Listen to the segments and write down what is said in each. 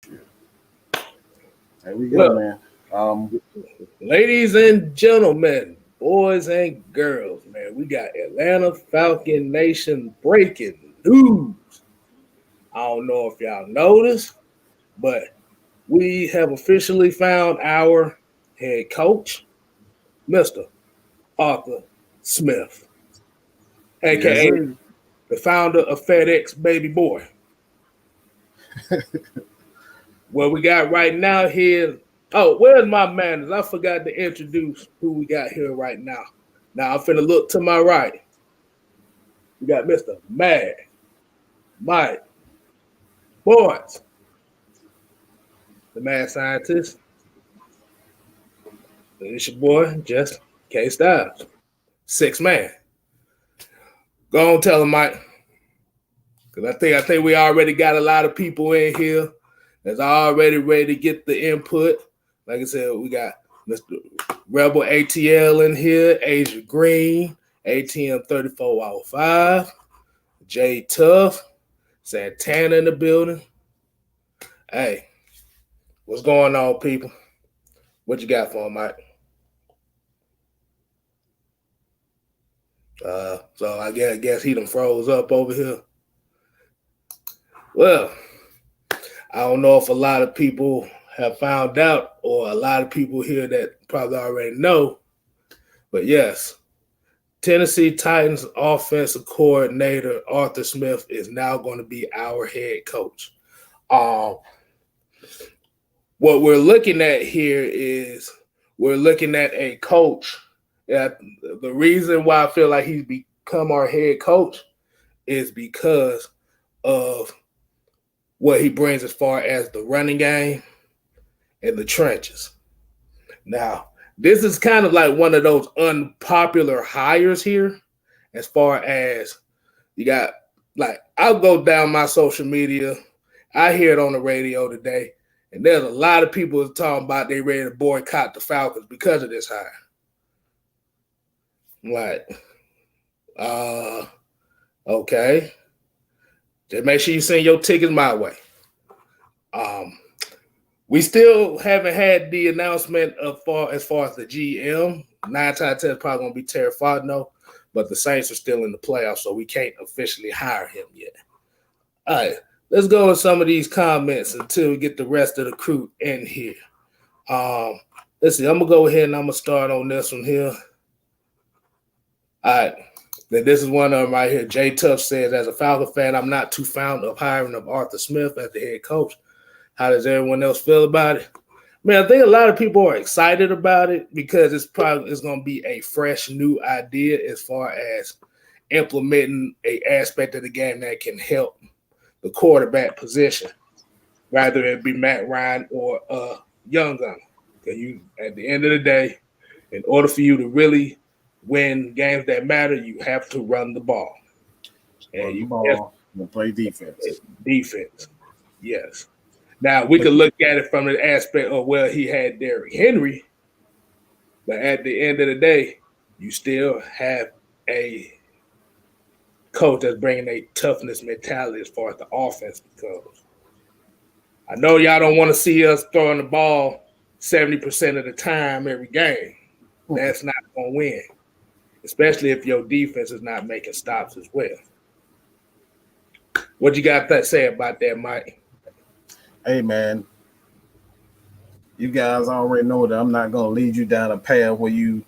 There we go, man. Ladies and gentlemen, boys and girls, man, we got Atlanta Falcon Nation breaking news. I don't know if y'all noticed, but we have officially found our head coach, Mr. Arthur Smith, Yes, aka sir. the founder of FedEx Baby Boy. What we got right now here. Oh, where's my manners? I forgot to introduce who we got here right now. Now I'm finna look to my right. We got Mr. Mike Boys, the mad scientist. And it's your boy, just K Styles. Six man. Go on, tell him, Mike. Cause I think we already got a lot of people in here that's already ready to get the input. Like I said, we got Mr. Rebel ATL in here, Asia Green, ATM 3405, J Tough, Santana in the building. Hey, what's going on, people? What you got for him, Mike? So I guess he done froze up over here. Well, I don't know if a lot of people have found out or a lot of people here that probably already know, but yes, Tennessee Titans offensive coordinator Arthur Smith is now going to be our head coach. What we're looking at here is we're looking at a coach. The reason why I feel like he's become our head coach is because of what he brings as far as the running game and the trenches. Now, this is kind of like one of those unpopular hires here, as far as you got, like, I'll go down my social media. I hear it on the radio today, and there's a lot of people talking about they ready to boycott the Falcons because of this hire. Like, okay. Just make sure you send your tickets my way. We still haven't had the announcement as far as the GM. 9 times out of 10 is probably going to be Terry Fontenot, but the Saints are still in the playoffs, so we can't officially hire him yet. All right, let's go with some of these comments until we get the rest of the crew in here. Let's see. I'm going to go ahead and I'm going to start on this one here. All right. This is one of them right here. Jay Tuff says, as a Falcon fan, I'm not too fond of hiring of Arthur Smith as the head coach. How does everyone else feel about it? Man, I think a lot of people are excited about it because it's going to be a fresh, new idea as far as implementing an aspect of the game that can help the quarterback position, rather it be Matt Ryan or Young Gun. Okay, at the end of the day, in order for you to really win games that matter, you have to run the ball. And you play defense. Defense, yes. Now, we could look at it from the aspect of, well, he had Derrick Henry, but at the end of the day, you still have a coach that's bringing a toughness mentality as far as the offense goes. I know y'all don't want to see us throwing the ball 70% of the time every game. That's not going to win, especially if your defense is not making stops as well. What you got to say about that, Mike? Hey, man, you guys already know that I'm not going to lead you down a path where you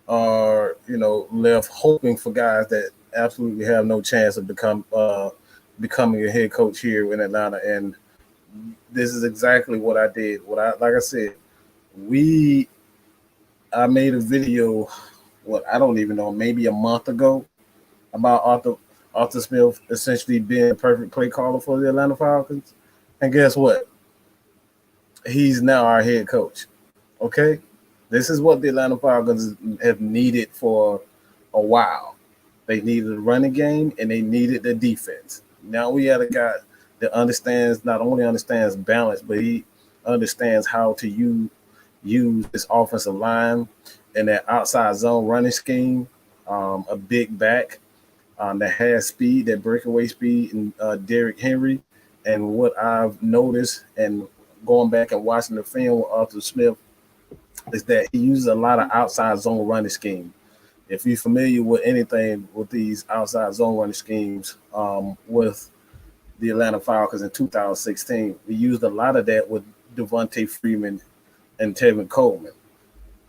are, left hoping for guys that absolutely have no chance of becoming a head coach here in Atlanta. And this is exactly what I did. Like I said, I made a video, I don't even know, maybe a month ago about Arthur Smith essentially being a perfect play caller for the Atlanta Falcons. And guess what? He's now our head coach. Okay? This is what the Atlanta Falcons have needed for a while. They needed a running game and they needed the defense. Now we have a guy that not only understands balance, but he understands how to use this offensive line and that outside zone running scheme, a big back that has speed, that breakaway speed, and Derrick Henry. And what I've noticed and going back and watching the film with Arthur Smith is that he uses a lot of outside zone running scheme. If you're familiar with anything with these outside zone running schemes with the Atlanta Falcons in 2016, we used a lot of that with Devontae Freeman and Tevin Coleman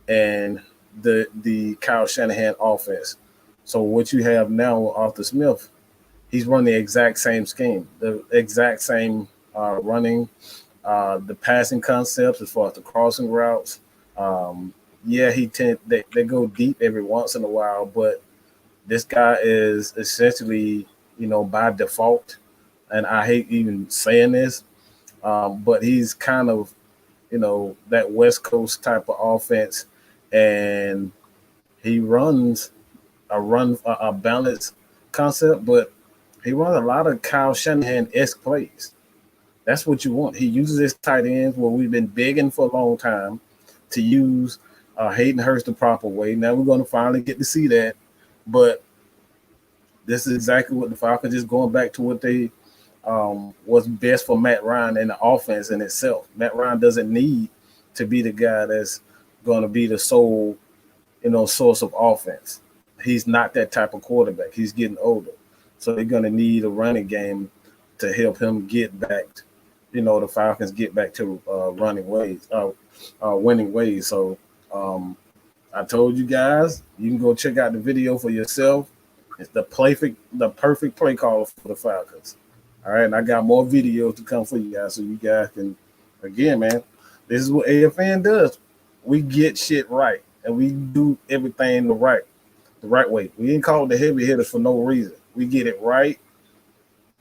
and the Kyle Shanahan offense. So what you have now with Arthur Smith, he's running the exact same scheme, the exact same running, the passing concepts as far as the crossing routes. Yeah, they go deep every once in a while, but this guy is essentially, by default, and I hate even saying this, but he's kind of, that West Coast type of offense, and he runs a balanced concept, but he runs a lot of Kyle Shanahan-esque plays. That's what you want. He uses his tight ends where we've been begging for a long time to use Hayden Hurst the proper way. Now we're going to finally get to see that. But this is exactly what the Falcons is going back to what they was best for Matt Ryan and the offense in itself. Matt Ryan doesn't need to be the guy that's going to be the sole, source of offense. He's not that type of quarterback. He's getting older. So they're going to need a running game to help him get back, the Falcons get back to winning ways. So I told you guys, you can go check out the video for yourself. It's the perfect play caller for the Falcons. All right, and I got more videos to come for you guys, so you guys can, again, man, this is what AFN does. We get shit right, and we do everything the right way. We ain't called the heavy hitters for no reason. We get it right,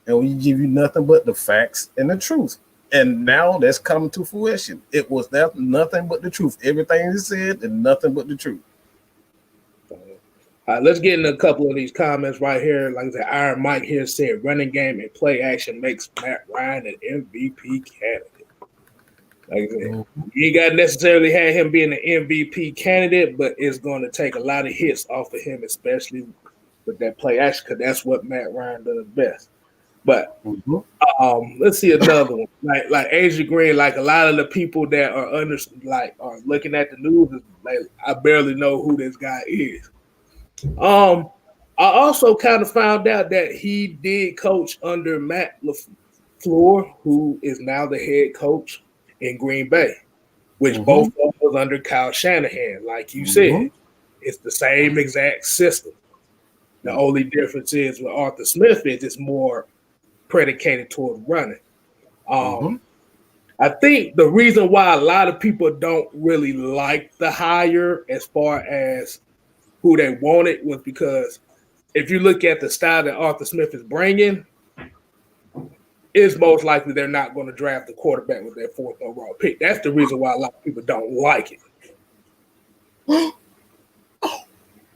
and we give you nothing but the facts and the truth. And now that's coming to fruition. It was nothing but the truth. Everything he said and nothing but the truth. All right, let's get into a couple of these comments right here. Like I said, Iron Mike here said, running game and play action makes Matt Ryan an MVP candidate. Like I said, you ain't got to necessarily have him being an MVP candidate, but it's going to take a lot of hits off of him, especially with that play action, because that's what Matt Ryan does best. But let's see another one. Like Asia Green, like a lot of the people that are are looking at the news, like I barely know who this guy is. I also kind of found out that he did coach under Matt LaFleur, who is now the head coach in Green Bay, which both of them was under Kyle Shanahan. Like you said, it's the same exact system. The only difference is with Arthur Smith is it's more predicated toward running. I think the reason why a lot of people don't really like the hire as far as who they wanted was because if you look at the style that Arthur Smith is bringing, it's most likely they're not going to draft the quarterback with their fourth overall pick. That's the reason why a lot of people don't like it. Oh,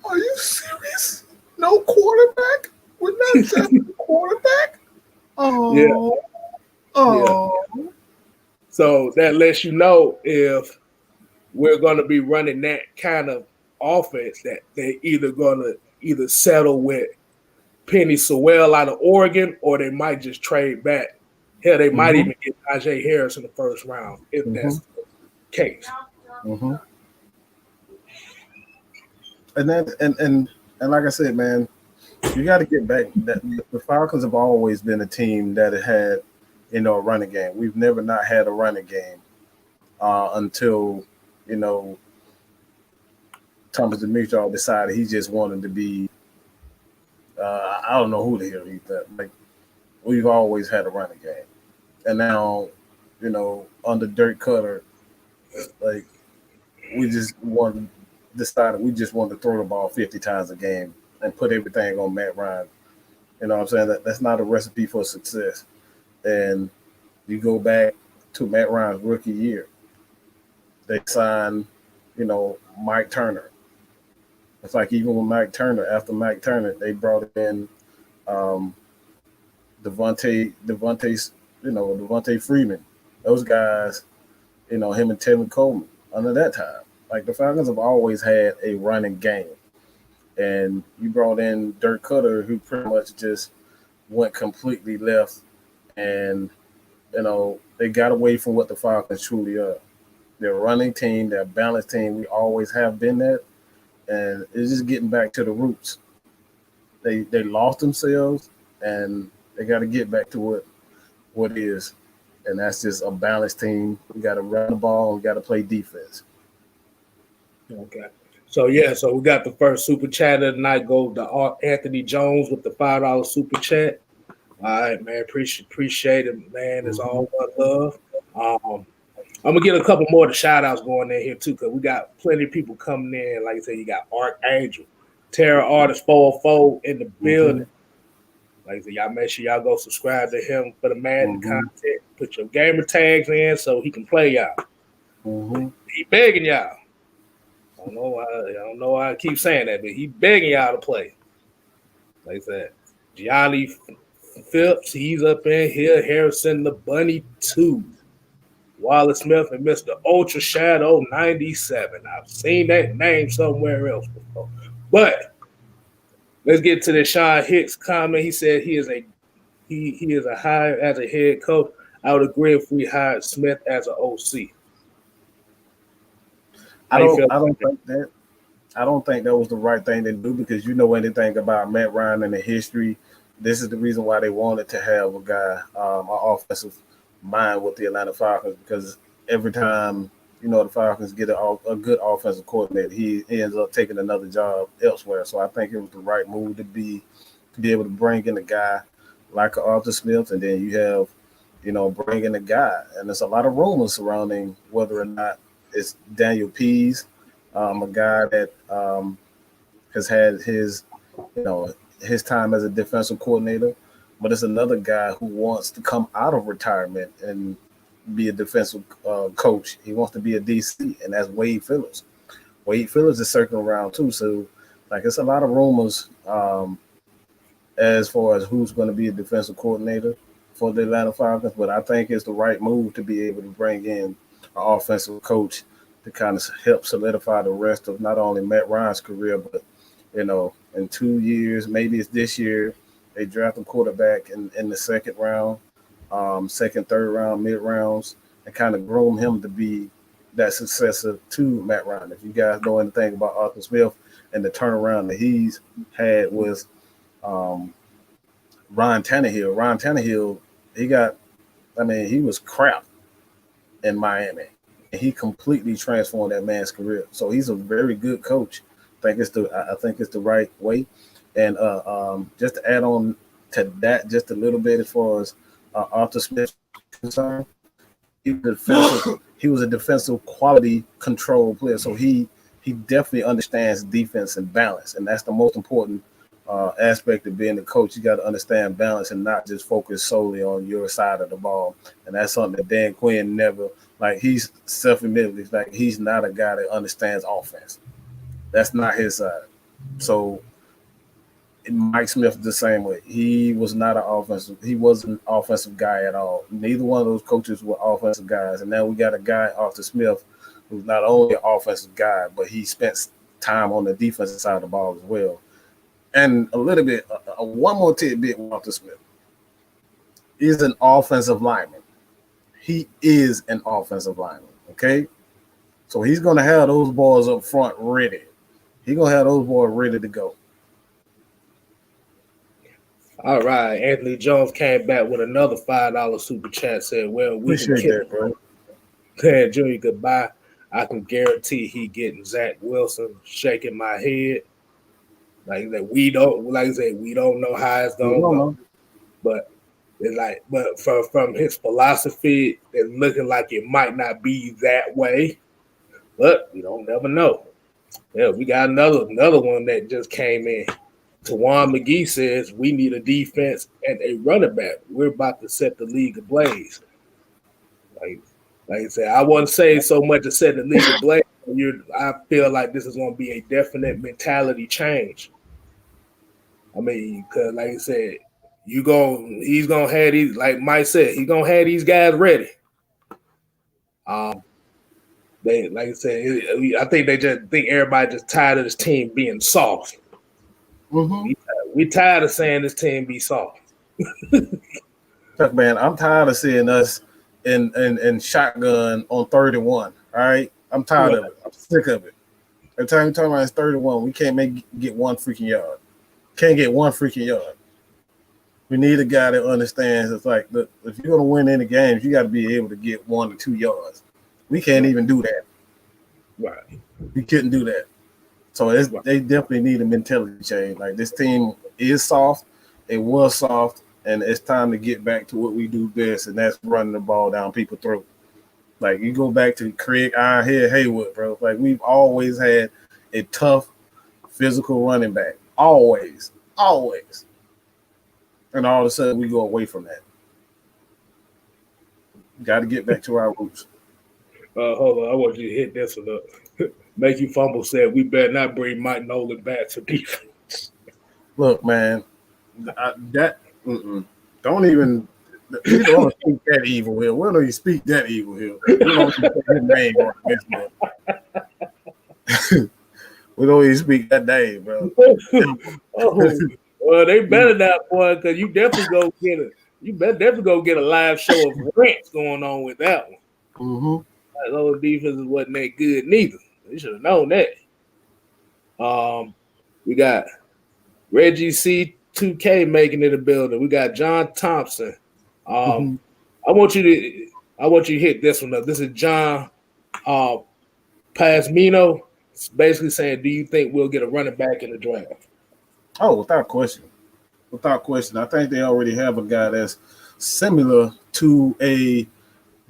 are you serious? No quarterback? We're not drafting a quarterback? Oh. Yeah. Oh. Yeah. So that lets you know if we're going to be running that kind of offense that they're either going to settle with Penny Sewell out of Oregon, or they might just trade back. Hell, they might even get Najee Harris in the first round if that's the case. And like I said, man, you got to get back. That the Falcons have always been a team that had, a running game. We've never not had a running game until, Thomas Dimitrov decided he just wanted to be. I don't know who the hell he thought. Like, we've always had a running game, and now, under Dirk Cutter, like we just decided we just wanted to throw the ball 50 times a game and put everything on Matt Ryan. You know what I'm saying? That's not a recipe for success. And you go back to Matt Ryan's rookie year, they signed, Mike Turner. It's like even with Mike Turner, after Mike Turner, they brought in Devontae Freeman. Those guys, him and Tevin Coleman under that time. Like the Falcons have always had a running game. And you brought in Dirk Cutter, who pretty much just went completely left and they got away from what the Falcons truly are. They're a running team, they're a balanced team. We always have been that, and it's just getting back to the roots. They lost themselves, and they got to get back to what it is, and that's just a balanced team. We got to run the ball, we got to play defense. Okay. So we got the first super chat of the night. Go to Anthony Jones with the $5 super chat. All right, man. Appreciate it, man. It's all one love. I'm gonna get a couple more of the shout outs going in here too, because we got plenty of people coming in. Like I said, you got Archangel, Terror Artist 404 in the building. Like I said, y'all make sure y'all go subscribe to him for the Madden content. Put your gamer tags in so he can play y'all. He begging y'all. I don't know why I keep saying that, but he begging y'all to play. Like I said, Gianni Phillips, he's up in here. Harrison the Bunny 2. Wallace Smith and Mr. Ultra Shadow 97. I've seen that name somewhere else before. But let's get to the Sean Hicks comment. He said he is a hire as a head coach. I would agree if we hired Smith as an OC. I don't think that was the right thing to do, because you know anything about Matt Ryan and the history. This is the reason why they wanted to have a guy, an offensive mind with the Atlanta Falcons, because every time the Falcons get a good offensive coordinator, he ends up taking another job elsewhere. So I think it was the right move to be able to bring in a guy like Arthur Smith, and then you have bring in a guy, and there's a lot of rumors surrounding whether or not it's Daniel Pease, a guy that has had his time as a defensive coordinator, but it's another guy who wants to come out of retirement and be a defensive coach. He wants to be a DC, and that's Wade Phillips. Wade Phillips is circling around too, so it's a lot of rumors as far as who's going to be a defensive coordinator for the Atlanta Falcons, but I think it's the right move to be able to bring in an offensive coach to kind of help solidify the rest of not only Matt Ryan's career, but in 2 years, maybe it's this year, they draft a quarterback in the second round, second, third round, mid rounds, and kind of groom him to be that successor to Matt Ryan. If you guys know anything about Arthur Smith and the turnaround that he's had with Ryan Tannehill, he was crap in Miami, and he completely transformed that man's career. So he's a very good coach. I think it's the right way. And just to add on to that just a little bit, as far as Arthur Smith is concerned, he was a defensive quality control player. So he definitely understands defense and balance, and that's the most important aspect of being a coach. You got to understand balance and not just focus solely on your side of the ball. And that's something that Dan Quinn never, he's self-admitted, he's not a guy that understands offense. That's not his side. So Mike Smith the same way. He wasn't an offensive guy at all. Neither one of those coaches were offensive guys. And now we got a guy, Arthur Smith, who's not only an offensive guy, but he spent time on the defensive side of the ball as well. And a little bit, one more tidbit with Arthur Smith. He's an offensive lineman. He is an offensive lineman, okay? So he's going to have those boys up front ready. He's going to have those boys ready to go. All right. Anthony Jones came back with another $5 super chat. Said, well, we appreciate that, bro. Saying Junior goodbye. I can guarantee he getting Zach Wilson. Shaking my head. We don't know how it's gonna go. But from his philosophy, it's looking like it might not be that way. But we don't never know. Yeah, we got another one that just came in. Tawan McGee says we need a defense and a running back. We're about to set the league ablaze. Like I said, I wouldn't say so much to set the league ablaze. I feel like this is going to be a definite mentality change. Because like I said, he's gonna have these, like Mike said, he's gonna have these guys ready. They, like I said, I think they just think everybody just tired of this team being soft. We tired of saying this team be soft. Look, man, I'm tired of seeing us in shotgun on 31. All right, I'm tired of it. I'm sick of it. Every time we talk about it's 31, we can't get one freaking yard. Can't get one freaking yard. We need a guy that understands. It's like, look, if you're gonna win any games, you got to be able to get 1 to 2 yards. We can't even do that. Right. We couldn't do that. So they definitely need a mentality change. Like, this team is soft. It was soft, and it's time to get back to what we do best, and that's running the ball down people's throat. Like, you go back to Craig Ironhead Haywood, bro. Like, we've always had a tough, physical running back. Always. And all of a sudden, we go away from that. Got to get back to our roots. Hold on. I want you to hit this one up. Make You Fumble said, we better not bring Mike Nolan back to defense. Look, man, don't even we don't speak that evil here. We don't even speak that evil here. We don't even say his name on this. We don't even speak that name, bro. Well, they better not, boy, because you definitely go get a live show of rants going on with that one. Mm-hmm. That old defense wasn't that good neither. They should have known that. We got Reggie C2K making it a building. We got John Thompson. I want you to hit this one up. This is John Pasmino. It's basically saying, do you think we'll get a running back in the draft? Oh, without question. Without question. I think they already have a guy that's similar to a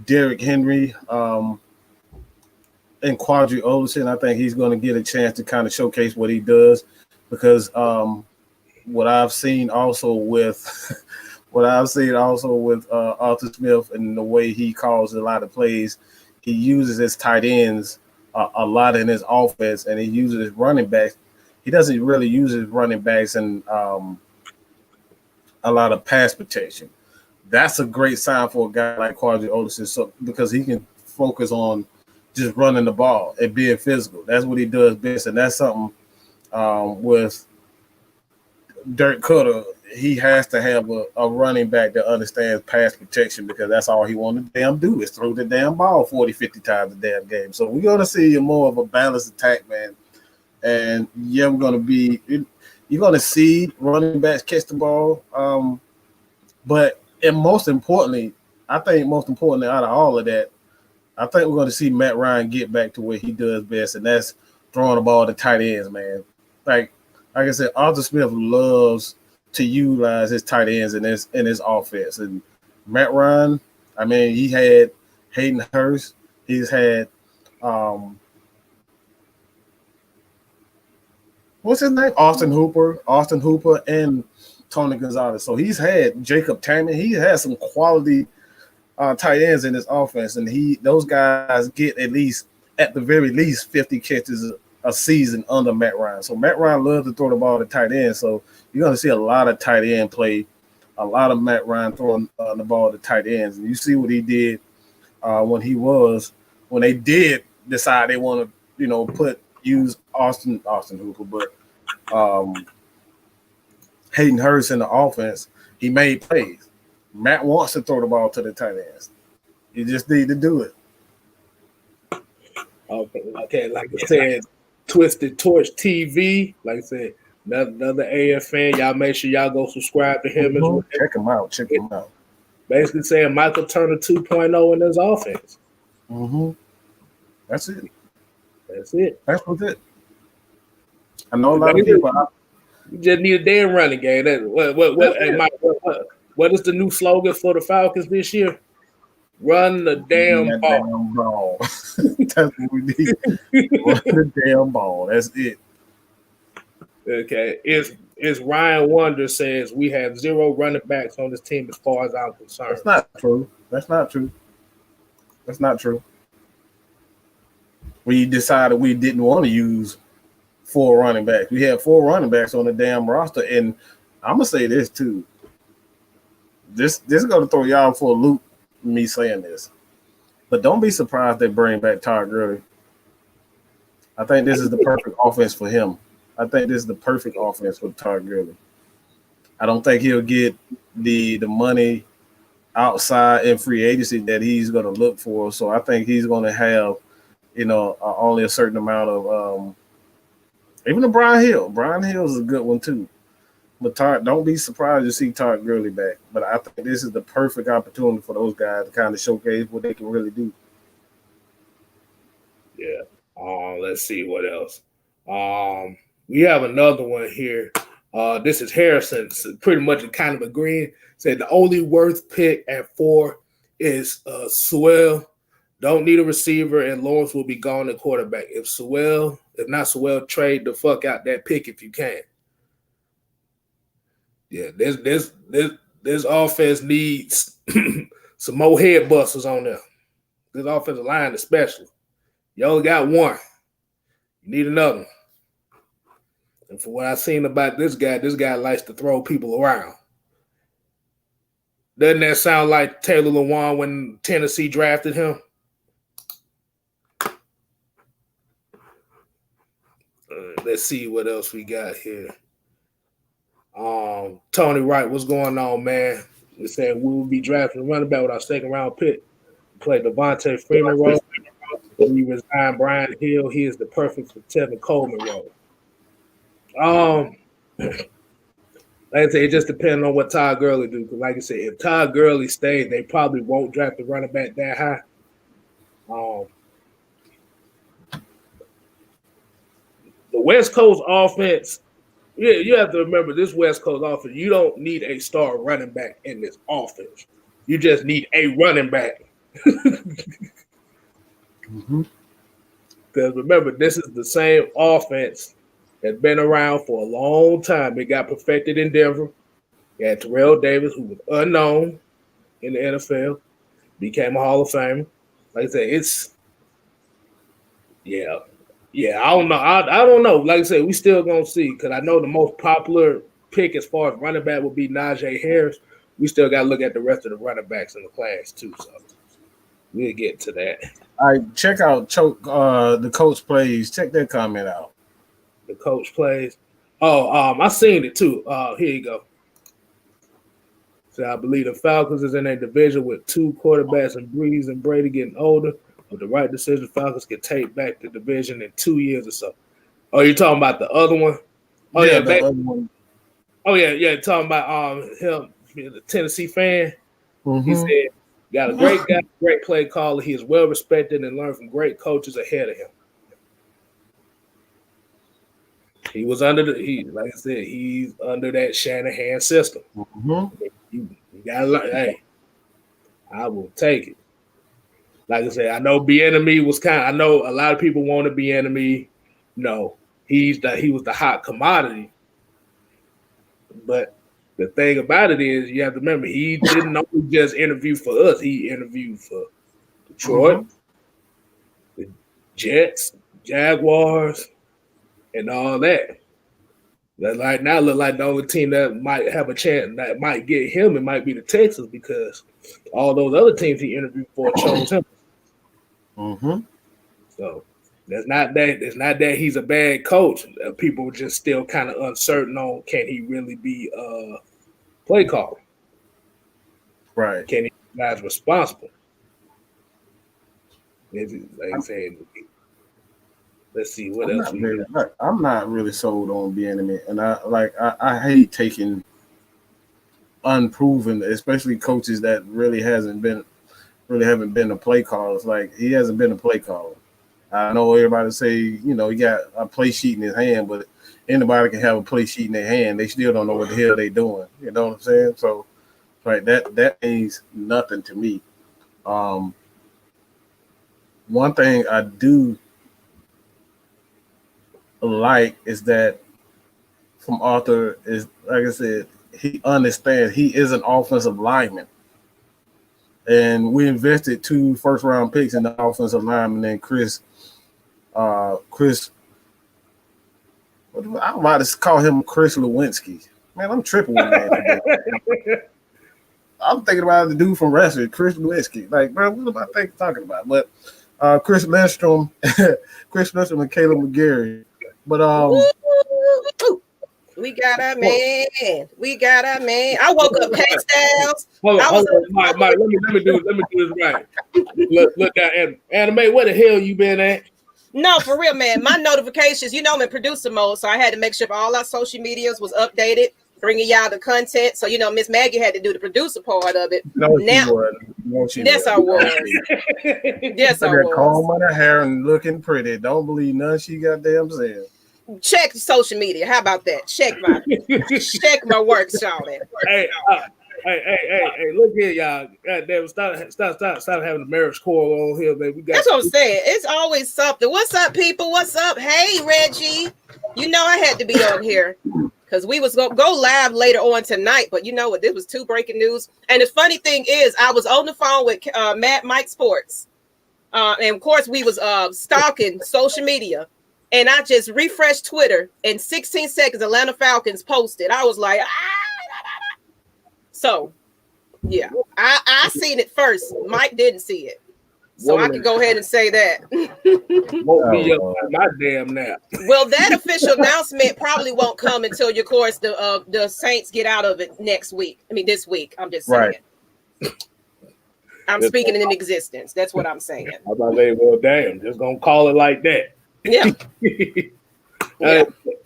Derrick Henry and Quadri Olsen. I think he's going to get a chance to kind of showcase what he does, because what I've seen also with Arthur Smith and the way he calls a lot of plays, he uses his tight ends a lot in his offense, and he uses his running backs. He doesn't really use his running backs in a lot of pass protection. That's a great sign for a guy like Quadri Olsen, because he can focus on just running the ball and being physical. That's what he does best, and that's something with Dirk Cutter. He has to have a running back that understands pass protection, because that's all he wants to damn do is throw the damn ball 40, 50 times a damn game. So we're going to see more of a balanced attack, man. And yeah, you're going to see running backs catch the ball. But most importantly out of all of that, I think we're going to see Matt Ryan get back to what he does best, and that's throwing the ball to tight ends, man. Like I said, Arthur Smith loves to utilize his tight ends in his offense. And Matt Ryan, I mean, he had Hayden Hurst. He's had what's his name? Austin Hooper, and Tony Gonzalez. So he's had Jacob Tammany. He has some quality tight ends in his offense, and those guys get at the very least 50 catches a season under Matt Ryan. So Matt Ryan loves to throw the ball to tight end. So you're going to see a lot of tight end play, a lot of Matt Ryan throwing the ball to tight ends. And you see what he did when they did decide they want to use Austin Hooper, but Hayden Hurst in the offense, he made plays. Matt wants to throw the ball to the tight ends. You just need to do it. Okay. Like I said, Twisted Torch TV. Like I said, another AF fan. Y'all make sure y'all go subscribe to him as well. Check him out. Basically saying Michael Turner 2.0 in his offense. Mm-hmm. That's it. That's what's it. I know a lot of people. You just need a damn running game. What is the new slogan for the Falcons this year? Run the damn ball. That's what we need. Run the damn ball. That's it. Okay. It's Ryan Wonder says we have 0 running backs on this team as far as I'm concerned. That's not true. We decided we didn't want to use 4 running backs. We had 4 running backs on the damn roster, and I'm gonna say this too. This is gonna throw y'all for a loop. Me saying this, but don't be surprised they bring back Todd Gurley. I think this is the perfect offense for him. I think this is the perfect offense for Todd Gurley. I don't think he'll get the money outside in free agency that he's going to look for. So I think he's going to have, only a certain amount of even the Brian Hill. Brian Hill is a good one too. But don't be surprised to see Todd Gurley back. But I think this is the perfect opportunity for those guys to kind of showcase what they can really do. Yeah. Let's see what else. We have another one here. This is Harrison, pretty much kind of agreeing. Said the only worth pick at 4 is Sewell. Don't need a receiver, and Lawrence will be gone at quarterback. If not Sewell, trade the fuck out that pick if you can. Yeah, this offense needs some more head busters on there. This offensive line especially. You only got one. You need another one. And from what I've seen about this guy likes to throw people around. Doesn't that sound like Taylor Lewan when Tennessee drafted him? Let's see what else we got here. Tony Wright, what's going on, man? We're saying we will be drafting a running back with our second round pick. Play Devontae Freeman role. We resign Brian Hill. He is the perfect for Tevin Coleman role. Like I say, it just depends on what Todd Gurley do. Because like I said, if Todd Gurley stays, they probably won't draft the running back that high. The West Coast offense, you have to remember this West Coast offense, you don't need a star running back in this offense. You just need a running back. Because remember, this is the same offense that's been around for a long time. It got perfected in Denver. You had Terrell Davis, who was unknown in the NFL, became a Hall of Famer. Like I said, I don't know. I don't know. Like I said, we still gonna see, because I know the most popular pick as far as running back would be Najee Harris. We still got to look at the rest of the running backs in the class too. So we'll get to that. All right, check out the coach plays. Check that comment out. The coach plays. I seen it too. Here you go. So I believe the Falcons is in a division with 2 quarterbacks, and Breeze and Brady getting older. With the right decision, Falcons can take back the division in 2 years or so. Oh, you're talking about the other one? Oh yeah, the other one. Oh yeah. Talking about him, the Tennessee fan. He said, "Got a great guy, great play caller. He is well respected and learned from great coaches ahead of him." He was like I said, he's under that Shanahan system. You gotta learn. Hey, I will take it. Like I said, I know Bieniemy was I know a lot of people want to Bieniemy. No, he was the hot commodity. But the thing about it is, you have to remember, he didn't only just interview for us. He interviewed for Detroit, the Jets, Jaguars, and all that. That right now look like the only team that might have a chance that might get him. It might be the Texans, because all those other teams he interviewed for chose him. So it's not that he's a bad coach. People are just still kind of uncertain on, can he really be a play caller? Right. Can he be guys responsible? Like I said, let's see what else we got. I'm not really sold on Bieniemy, and I hate taking unproven, especially coaches that really haven't been a play caller. Like, he hasn't been a play caller. I know everybody say, he got a play sheet in his hand, but anybody can have a play sheet in their hand. They still don't know what the hell they're doing. You know what I'm saying? So, right, that means nothing to me. One thing I do like is that from Arthur is, like I said, he understands he is an offensive lineman. And we invested 2 first-round picks in the offensive lineman, and Chris, I'm about to call him Chris Lewinsky. Man, I'm tripping with that. I'm thinking about the dude from wrestling, Chris Lewinsky. Like, bro, what am I talking about? But Chris Lindstrom and Caleb McGarry. But We got a man. We got a man. I woke up K-Styles. Hold on, Mike. Let me do this right. Look down, Anime. Where the hell you been at? No, for real, man. My notifications, you know, I'm in producer mode, so I had to make sure all our social medias was updated, bringing y'all the content. So, you know, Miss Maggie had to do the producer part of it. No, Yes, I was. Yes, I was. Comb her hair and looking pretty. Don't believe none she goddamn said. Check social media. How about that? Check my work, Charlie. Hey, look here, y'all. Goddamn, stop having the marriage quarrel on here, man. That's what I'm saying. It's always something. What's up, people? What's up? Hey, Reggie. You know I had to be on here because we was gonna go live later on tonight, but you know what? This was 2 breaking news. And the funny thing is, I was on the phone with Mike Sports, and of course we was stalking social media. And I just refreshed Twitter. In 16 seconds, Atlanta Falcons posted. I was like, So, yeah, I seen it first. Mike didn't see it. So I can go ahead and say that. Won't be up my damn nap. Well, that official announcement probably won't come until, of course, the Saints get out of it next week. I mean, this week. I'm just saying. Right. I'm speaking in existence. That's what I'm saying. I'm about to say, well, damn, just going to call it like that. Yeah.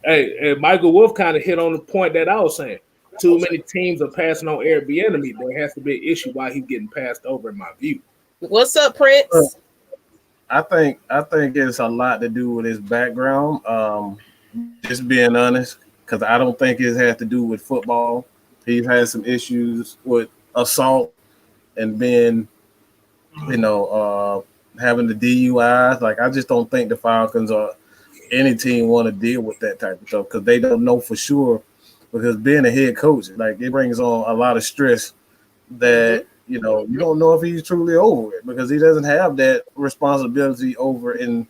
Hey, Michael Wolf kind of hit on the point that I was saying. Too many teams are passing on Airbnb. There has to be an issue why he's getting passed over, in my view. What's up, Prince? I think it's a lot to do with his background. Just being honest, because I don't think it has to do with football. He's had some issues with assault and being, having the DUIs. Like, I just don't think the Falcons or any team want to deal with that type of stuff because they don't know for sure. Because being a head coach, like, it brings on a lot of stress that, you don't know if he's truly over it because he doesn't have that responsibility over in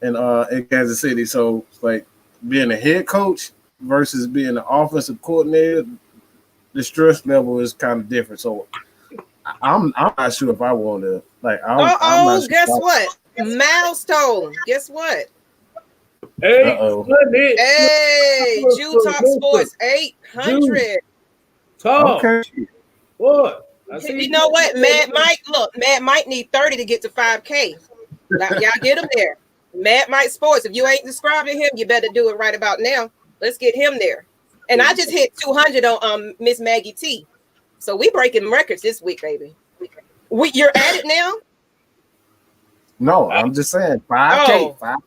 Kansas City. So, like, being a head coach versus being an offensive coordinator, the stress level is kind of different. So, I'm not sure if I want to. Like, I'm not sure. Guess what? Milestone. Guess what? Hey, Jew Talk Sports 800. Talk. Okay. What? You know what? Mad Mike need 30 to get to 5K. Y'all get him there. Mad Mike Sports. If you ain't describing him, you better do it right about now. Let's get him there. And I just hit 200 on Miss Maggie T. So we breaking records this week, baby. You're at it now? No, I'm just saying 5K. Oh. 5K.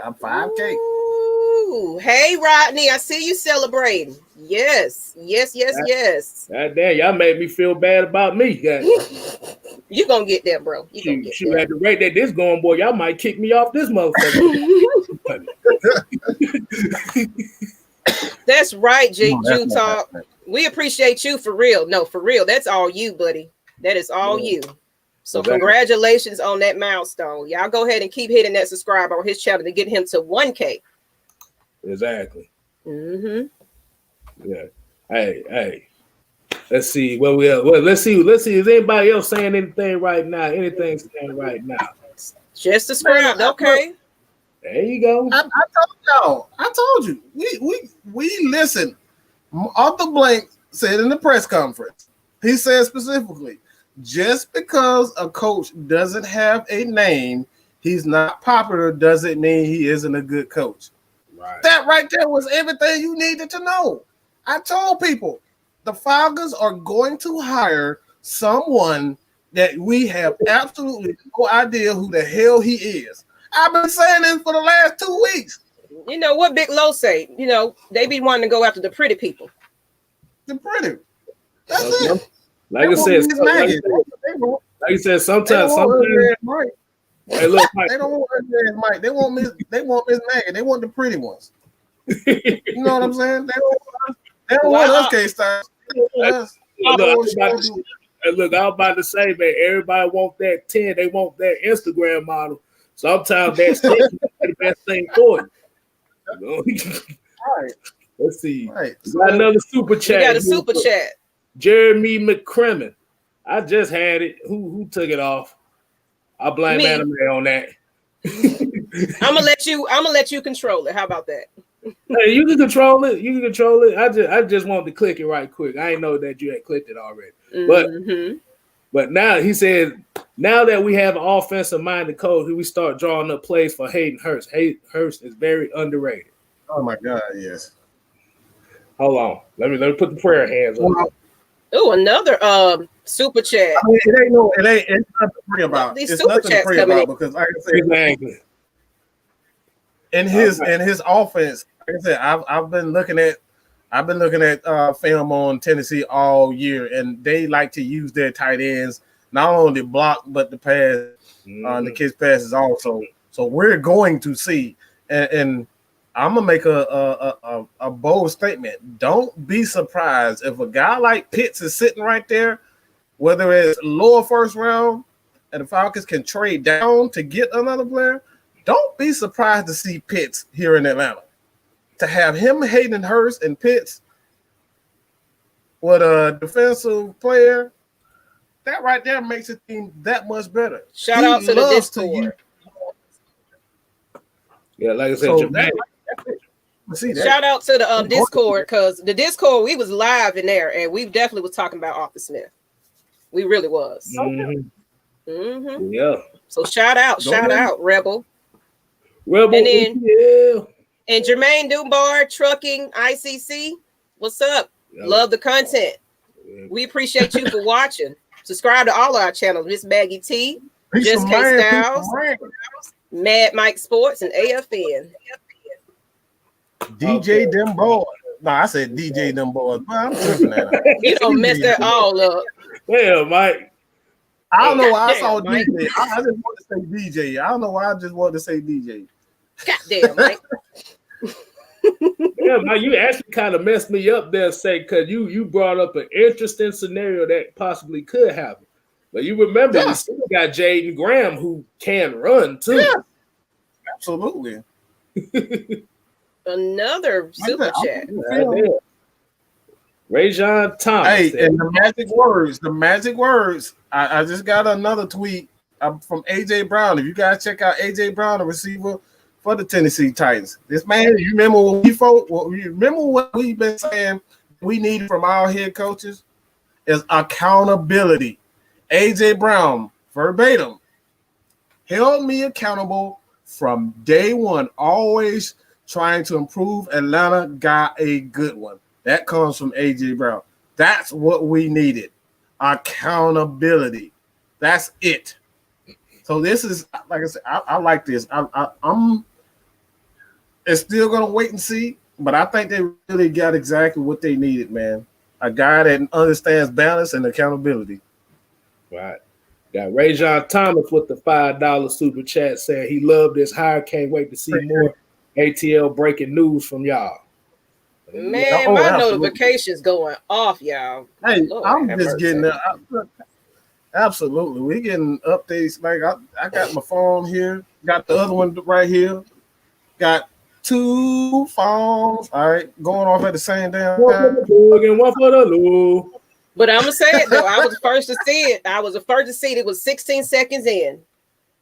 I'm 5K. Ooh. Hey, Rodney, I see you celebrating. Yes. God damn, y'all made me feel bad about me. You gonna get there, bro. Shoot, at the rate that this going, boy, y'all might kick me off this motherfucker. That's right, Jew Talk. We appreciate you for real. No, for real. That's all you, buddy. That is all you. So congratulations on that milestone. Y'all go ahead and keep hitting that subscribe on his channel to get him to 1K. Exactly. Mm-hmm. Yeah. Hey. Let's see. Let's see. Is anybody else saying anything right now? Anything saying right now? Just subscribe. Okay. There you go. I told y'all. I told you. We listen. Arthur Blank said in the press conference. He said specifically, just because a coach doesn't have a name, he's not popular, doesn't mean he isn't a good coach. Right. That right there was everything you needed to know. I told people the Falcons are going to hire someone that we have absolutely no idea who the hell he is. I've been saying this for the last 2 weeks. You know what Big Low say? They be wanting to go after the pretty people. The pretty. That's it. Like I said, sometimes. Hey, look, Mike. They don't want Mike. They want Miss Maggie. They want the pretty ones. You know what I'm saying? They don't want us K-Stars. Look, I was about to say, man, everybody want that 10. They want that Instagram model. Sometimes that's the best thing for it. All right. Let's see. Right. We got another super chat. We got a super chat. Jeremy McCrimmon. I just had it. Who took it off? I blame Anime on that. I'm gonna let you control it. How about that? Hey, you can control it. You can control it. I just wanted to click it right quick. I didn't know that you had clicked it already. But now he said, now that we have an offensive minded coach, we start drawing up plays for Hayden Hurst. Hayden Hurst is very underrated. Oh my God, yes. Hold on. Let me put the prayer hands on. Oh, another super chat. I mean, it's nothing to pray about. These It's super nothing to chats pray coming about in. because like I said, Exactly. in his offense, like I said, I've been looking at film on Tennessee all year, and they like to use their tight ends not only to block but to pass, the kids' passes also. So we're going to see, and I'm gonna make a bold statement. Don't be surprised if a guy like Pitts is sitting right there, whether it's lower first round, and the Falcons can trade down to get another player. Don't be surprised to see Pitts here in Atlanta. To have him, Hayden Hurst, and Pitts with a defensive player, that right there makes the team that much better. Shout out to the Discord. Yeah, like I said, Shout out to the Discord, because the Discord, we was live in there, and we definitely was talking about Arthur Smith. We really was. Yeah. So shout out, Rebel. And then, and Jermaine Dunbar, Trucking ICC. What's up? Love the content. We appreciate you for watching. Subscribe to all our channels. Miss Maggie T, Just K Styles, Mad Mike Sports, and AFN. DJ them boys. No, I said DJ them boys. I'm tripping that. You don't mess that all up. Yeah, Mike. I don't know why I saw Mike. DJ. I just want to say DJ. I don't know why I just wanted to say DJ. Goddamn, Mike. Yeah, Mike, you actually kind of messed me up there, say, because you brought up an interesting scenario that possibly could happen. But you remember, you still got Jaden Graham who can run too. Yeah, absolutely. Another super chat. Rajon Thomas. Hey, and the magic words. I just got another tweet from AJ Brown. If you guys check out AJ Brown, the receiver for the Tennessee Titans. This man, you remember what we've been saying we need from our head coaches is accountability. AJ Brown, verbatim, held me accountable from day one, always trying to improve. Atlanta got a good one. That comes from AJ Brown. That's what we needed. Accountability. That's it. So this is, like I said, I like this. I'm it's still gonna wait and see, but I think they really got exactly what they needed, man. A guy that understands balance and accountability. Right. Got Rajon Thomas with the $5 super chat saying he loved this hire. Can't wait to see more ATL breaking news from y'all. Man, my notifications going off, y'all. Hey, Lord, I'm just getting absolutely. We getting updates. Like I got my phone here, got the other one right here, got 2 phones. All right, going off at the same damn time. But I'm gonna say it though. I was the first to see it. It was 16 seconds in.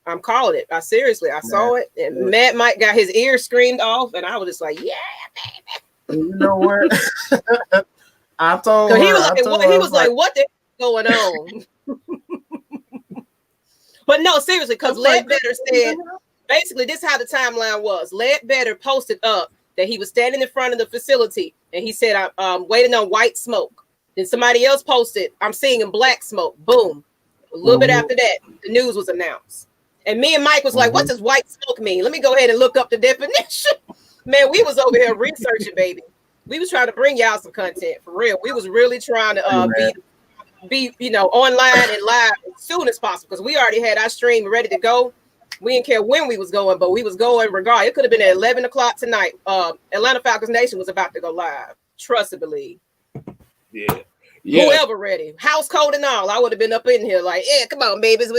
I'm calling it. I saw it, and Matt Mike got his ears screamed off, and I was just like, "Yeah, baby." You know what? I told her. He was like, "What the hell going on?" But no, seriously, because Ledbetter said basically this is how the timeline was. Ledbetter posted up that he was standing in front of the facility, and he said, "I'm waiting on white smoke." Then somebody else posted, "I'm seeing black smoke." Boom. A little bit after that, the news was announced. And me and Mike was like, "What does white smoke mean? Let me go ahead and look up the definition." Man, we was over here researching, baby. We was trying to bring y'all some content for real. We was really trying to be online and live as soon as possible, because we already had our stream ready to go. We didn't care when we was going, but we was going regardless. It could have been at 11 o'clock tonight. Atlanta Falcons Nation was about to go live. Trust and believe. Yeah. Whoever ready, house cold and all, I would have been up in here like, "Yeah, come on, babies."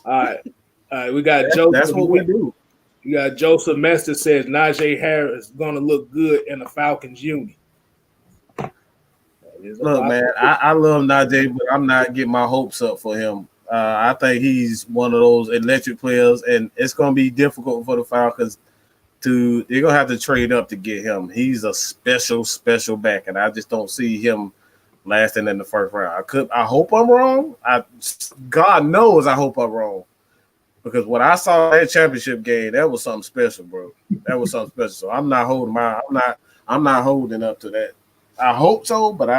All right. We got Joseph. That's what we do. You got Joseph Mester says Najee Harris is going to look good in the Falcons uni. Look, man, I love Najee, but I'm not getting my hopes up for him. I think he's one of those electric players, and it's going to be difficult for the Falcons You're gonna have to trade up to get him. He's a special back, and I just don't see him lasting in the first round. I hope I'm wrong. God knows I hope I'm wrong. Because what I saw in that championship game, that was something special, bro. That was something special. So I'm not holding up to that. I hope so, but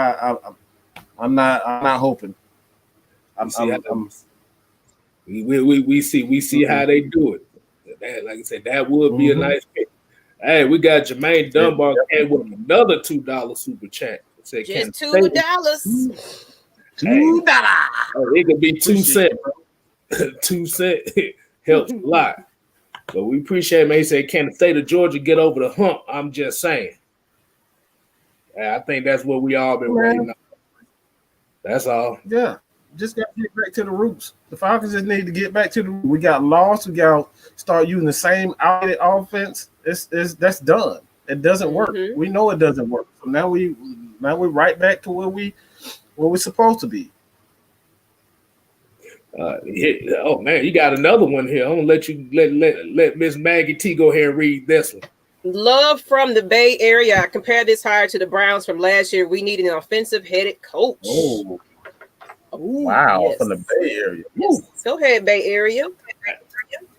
I'm not hoping. We see how they do it. That, like I said, that would be a nice pick. Hey, we got Jermaine Dunbar came with another $2 super chat. Said, just $2. $2. It could be 2 cents, bro. 2 cents helps a lot. So we appreciate it, man. He said, can the state of Georgia get over the hump? I'm just saying. I think that's what we all been waiting on. That's all. Yeah. Just got to get back to the roots. The Falcons just need to get back to the roots. We got lost. We got to start using the same outdated offense. That's done. It doesn't work. We know it doesn't work. So now we're right back to where we're supposed to be. Oh man, you got another one here. I'm gonna let you let Miss Maggie T go ahead and read this one. Love from the Bay Area. I compare this hire to the Browns from last year. We need an offensive-headed coach. Oh. Wow, yes. From the Bay Area. Yes. Go ahead, Bay Area.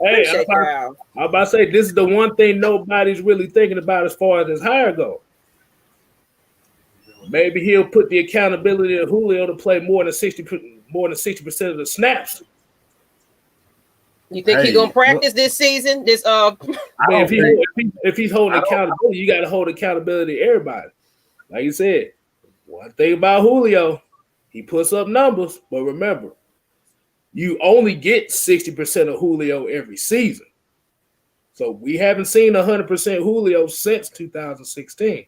Hey, I'm about to say this is the one thing nobody's really thinking about as far as his hire go. Maybe he'll put the accountability of Julio to play more than 60% of the snaps. You think he's gonna practice this season? If he's holding accountability, you got to hold accountability to everybody. Like you said, one thing about Julio. He puts up numbers, but remember, you only get 60% of Julio every season. So we haven't seen 100% Julio since 2016.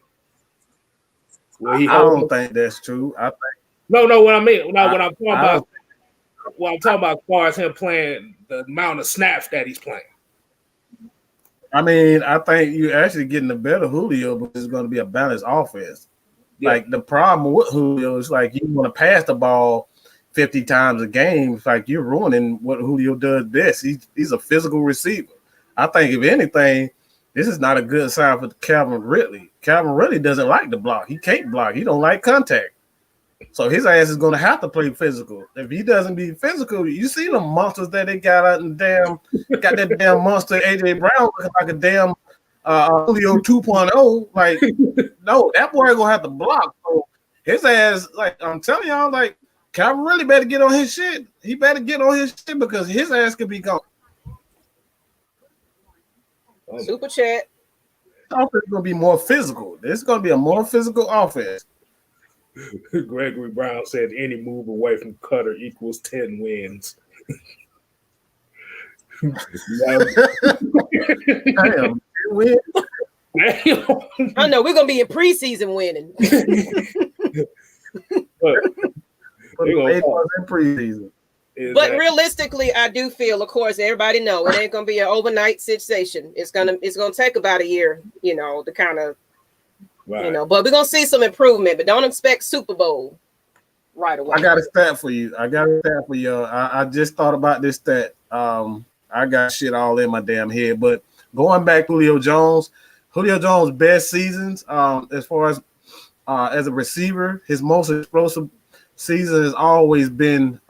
I don't think that's true. What I'm talking about as far as him playing the amount of snaps that he's playing. I mean, I think you're actually getting a better Julio, but it's going to be a balanced offense. Yeah. Like the problem with Julio is like you want to pass the ball 50 times a game. It's like you're ruining what Julio does best. He's a physical receiver. I think if anything, this is not a good sign for Calvin Ridley. Calvin Ridley doesn't like to block. He can't block. He don't like contact. So his ass is going to have to play physical. If he doesn't be physical, you see the monsters that they got out and got that damn monster AJ Brown looking like a damn Julio 2.0, like no, that boy gonna have to block. So his ass, like I'm telling y'all, like Calvin really better get on his shit. He better get on his shit because his ass could be gone. Super chat. Offense is gonna be more physical. This is gonna be a more physical offense. Gregory Brown said any move away from Cutter equals 10 wins. Damn. Win. I know we're gonna be in preseason winning. But realistically, I do feel, of course, everybody know it ain't gonna be an overnight sensation. It's gonna take about a year, to kind of, but we're gonna see some improvement. But don't expect Super Bowl right away. I got a stat for you. I just thought about this stat. I got shit all in my damn head, but. Going back to Julio Jones' best seasons, as far as a receiver, his most explosive season has always been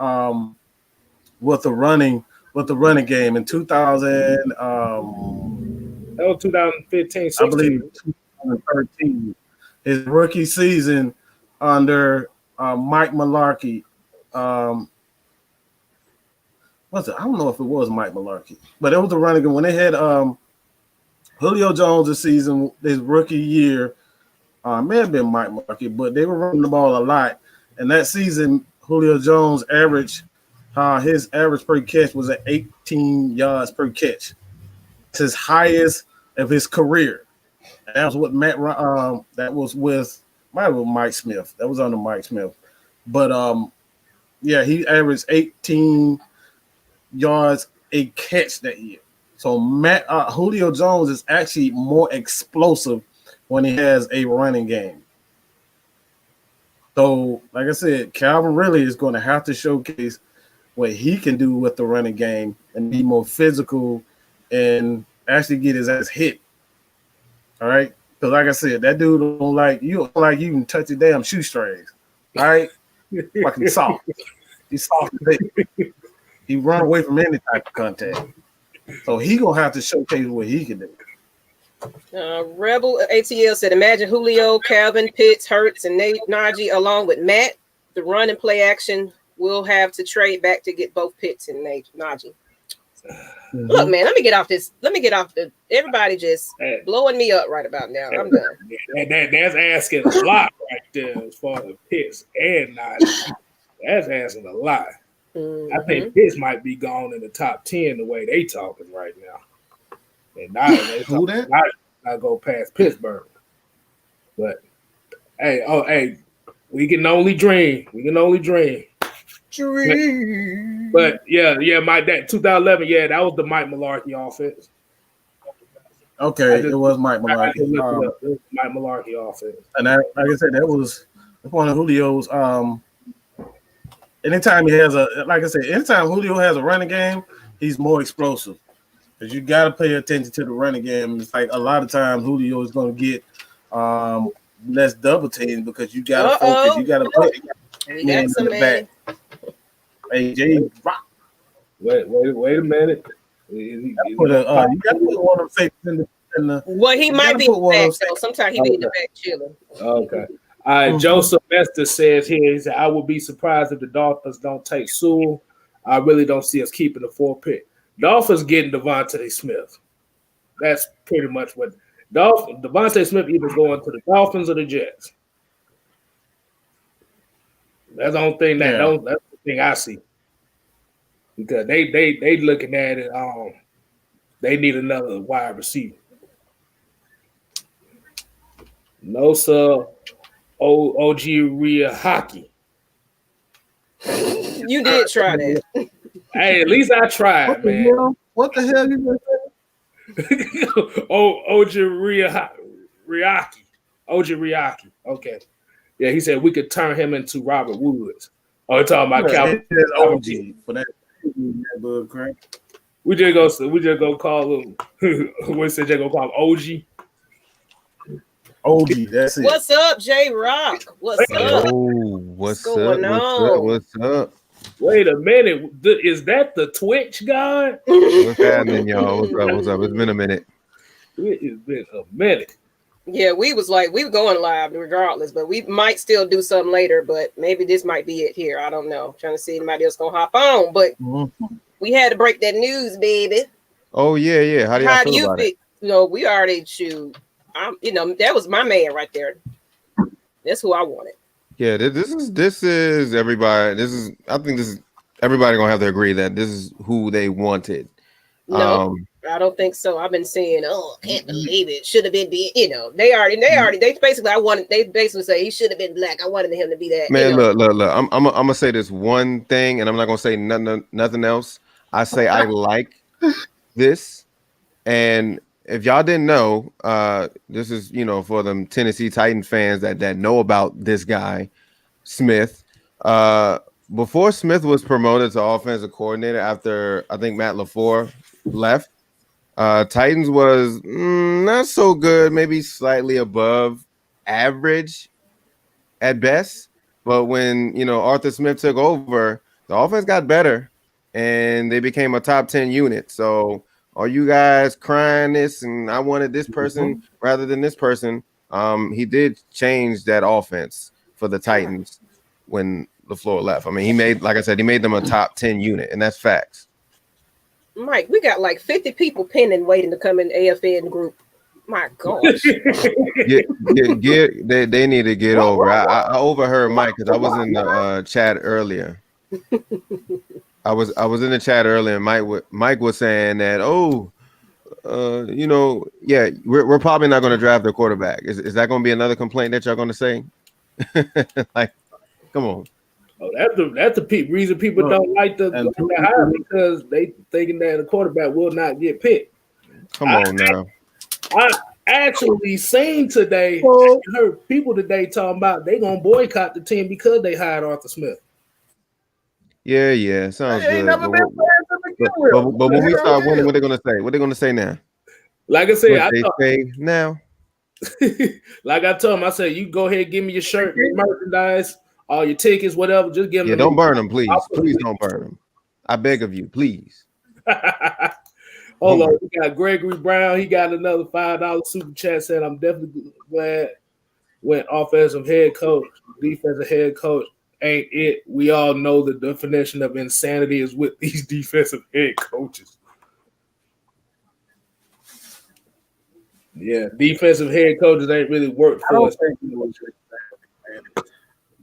with the running game in 2000. That was 2015, 16. I believe 2013. His rookie season under Mike Mularkey. Was it? I don't know if it was Mike Mularkey, but it was the running game when they had Julio Jones this season, his rookie year, may have been Mike Mularkey, but they were running the ball a lot. And that season, Julio Jones his average per catch was at 18 yards per catch. It's his highest of his career. And that was what that was with Mike Smith. That was under Mike Smith. But he averaged 18 yards a catch that year. So Julio Jones is actually more explosive when he has a running game. So, like I said, Calvin really is going to have to showcase what he can do with the running game and be more physical and actually get his ass hit All right, because like I said, that dude don't like you. Like you can touch your damn shoestrings. All right, fucking soft. He's soft as hell. He run away from any type of contact. So he gonna have to showcase what he can do. Rebel ATL said, imagine Julio, Calvin, Pitts, Hurts, and Nate Najee along with Matt. The run and play action will have to trade back to get both Pitts and Nate Najee. Mm-hmm. Look, man, let me get off this. Everybody just blowing me up right about now. I'm done. That's asking a lot right there as far as Pitts and Najee. That's asking a lot. Mm-hmm. I think Pitts might be gone in the top 10 the way they talking right now. And Najee not go past Pittsburgh. But hey, we can only dream. But yeah, that 2011, that was the Mike Mularkey offense. Okay, it was Mike Mularkey. It was Mike Mularkey offense. And that, like I said, that was one of Julio's. Anytime Julio has a running game, he's more explosive. Because you got to pay attention to the running game. It's like a lot of times Julio is going to get less double teams because you got to focus. You got to put in the back. Hey, Jay, rock. Wait a minute. You got to put one of them safeties in the. Well, he might be in the back, so sometimes he be in the back chilling. Okay. All right, Joseph Mester says here, he said, I would be surprised if the Dolphins don't take Sewell. I really don't see us keeping the 4th pick. Dolphins getting Devontae Smith. That's pretty much what Devontae Smith either going to the Dolphins or the Jets. That's the only thing that's the thing I see. Because they looking at it, they need another wide receiver. No, sir. OG Rhea Hockey. You did try that. Hey, at least I tried, man. What the hell you gonna say? OG Riaki. OG Riaki. Okay. Yeah, he said we could turn him into Robert Woods. Oh, talking about Calvin. OG for that. We just go call him. What said they gonna call him OG? OG, that's it. What's up, J Rock? What's up? Oh, what's up? Wait a minute. Is that the Twitch guy? What's happening, y'all? What's up? It's been a minute. It has been a minute. Yeah, we were going live regardless, but we might still do something later, but maybe this might be it here. I don't know. Trying to see anybody else gonna hop on, but we had to break that news, baby. Oh, yeah. How do you feel about it? We already shoot. That was my man right there. That's who I wanted. Yeah, this is everybody. I think everybody gonna have to agree that this is who they wanted. No, I don't think so. I've been saying, can't believe it. Should have been they basically say he should have been black. I wanted him to be that. Man, look. I'm gonna say this one thing, and I'm not gonna say nothing else. I say I like this, and if y'all didn't know, this is for them Tennessee Titan fans that know about this guy, Smith. Before Smith was promoted to offensive coordinator after I think Matt LaFleur left, Titans was not so good, maybe slightly above average at best. But when Arthur Smith took over, the offense got better and they became a top 10 unit. So are you guys crying this and I wanted this person rather than this person? He did change that offense for the Titans when LaFleur left. I mean, he made them a top 10 unit, and that's facts. Mike, we got like 50 people pinning waiting to come in the AFN group. My gosh. They need to get over. I overheard Mike because I was in the chat earlier. I was in the chat earlier, and Mike was saying that, we're probably not going to draft their quarterback. Is that going to be another complaint that y'all going to say? Like, come on. Oh, that's the reason people don't like the hire because they thinking that the quarterback will not get picked. Come on now. I actually seen today, heard people today talking about they gonna boycott the team because they hired Arthur Smith. Yeah, sounds good. But when we start winning, what they gonna say? What they gonna say now? Like I said, say now. Like I told him, I said, you go ahead, give me your shirt, your merchandise, all your tickets, whatever. Just give them. Yeah, to don't me. burn them, please. Please don't burn them. I beg of you, please. Hold on, we got Gregory Brown. He got another $5 super chat. Said, I'm definitely glad when offensive head coach, defensive head coach ain't it. We all know the definition of insanity is with these defensive head coaches. Yeah, defensive head coaches ain't really worked for us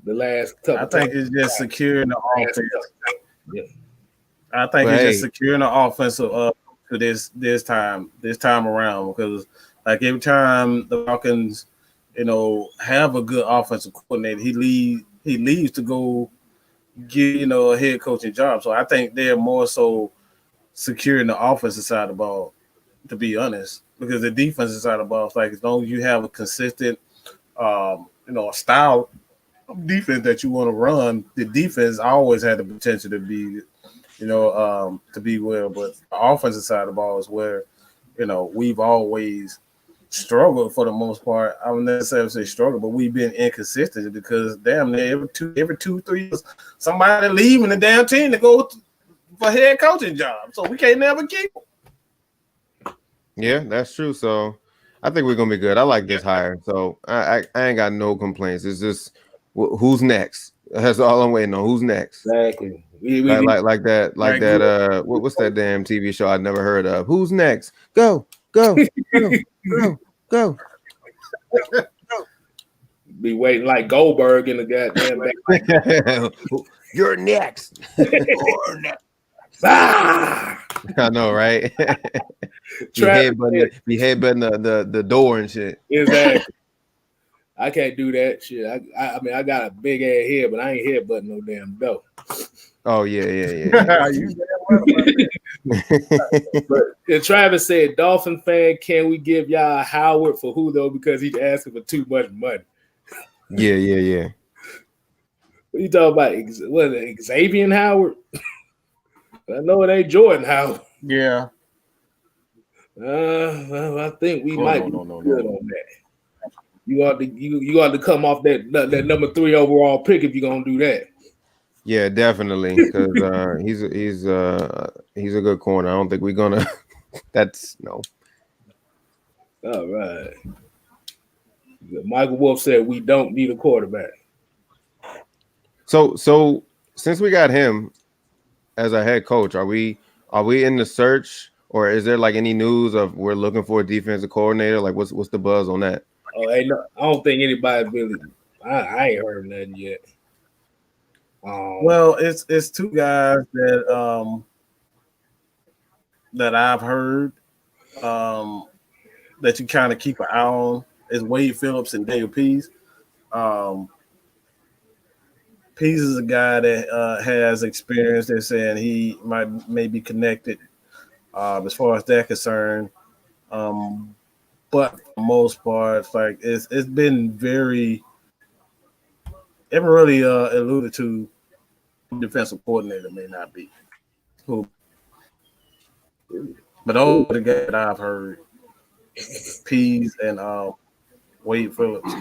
the last couple. I think it's just securing the offense. Yeah. I think it's just securing the offensive to this time around, because like every time the Falcons, have a good offensive coordinator, he leaves to go get a head coaching job. So I think they're more so securing the offensive side of the ball, to be honest, because the defensive side of the ball is like, as long as you have a consistent style of defense that you want to run, the defense always had the potential to be to be well. But the offensive side of the ball is where, we've always struggled for the most part. I wouldn't necessarily say struggle, but we've been inconsistent because damn near every 2-3 years, somebody leaving the damn team to go for head coaching job. So we can't never keep them. Yeah, that's true. So I think we're gonna be good. I like this hire. So I ain't got no complaints. It's just who's next. That's all I'm waiting on. Who's next? Exactly. Like that. What's that damn TV show I'd never heard of? Who's next? Go. Be waiting like Goldberg in the goddamn back. You're next. You're next. Ah! I know, right? Be headbutting the door and shit. Exactly. I can't do that shit. I mean, I got a big ass head, but I ain't headbutting no damn door. Oh yeah. You damn well about that. But Travis said, Dolphin fan, can we give y'all Howard for who though? Because he's asking for too much money. Yeah. What you talking about? What is it, Xavier Howard? I know it ain't Jordan Howard. Yeah. Well, I think we might be good on that. You ought to come off that number 3 overall pick if you're gonna do that. Yeah, definitely, because he's a good corner. I don't think we're gonna. That's no. All right. Michael Wolf said we don't need a quarterback. So since we got him as a head coach, are we in the search, or is there like any news of we're looking for a defensive coordinator? Like what's the buzz on that? Oh, hey, no, I don't think anybody really. I ain't heard nothing yet. Well, it's two guys that I've heard that you kind of keep an eye on is Wade Phillips and Daniel Pease. Pease is a guy that has experience. They're saying he may be connected as far as that concerned. But for the most part, like it's been very. Haven't really alluded to defensive coordinator may not be who, but those are the guys that I've heard. Pease and Wade Phillips.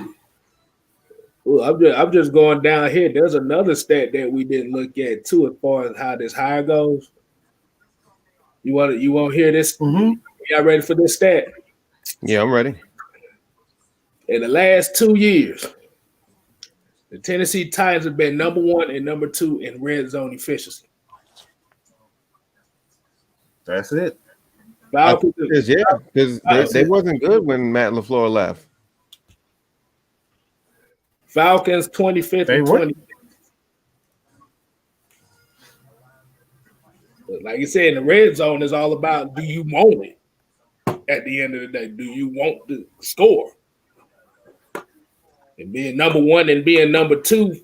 Well, I'm just going down here. There's another stat that we didn't look at too, as far as how this hire goes. You want to hear this? Mm-hmm. Y'all ready for this stat? Yeah, I'm ready. In the last 2 years, the Tennessee Titans have been number 1 and number 2 in red zone efficiency. That's it. Falcons, because they wasn't good when Matt LaFleur left. Falcons 25th and 20th. But like you said, in the red zone is all about, do you want it? At the end of the day, do you want to score? And being number 1 and being number 2,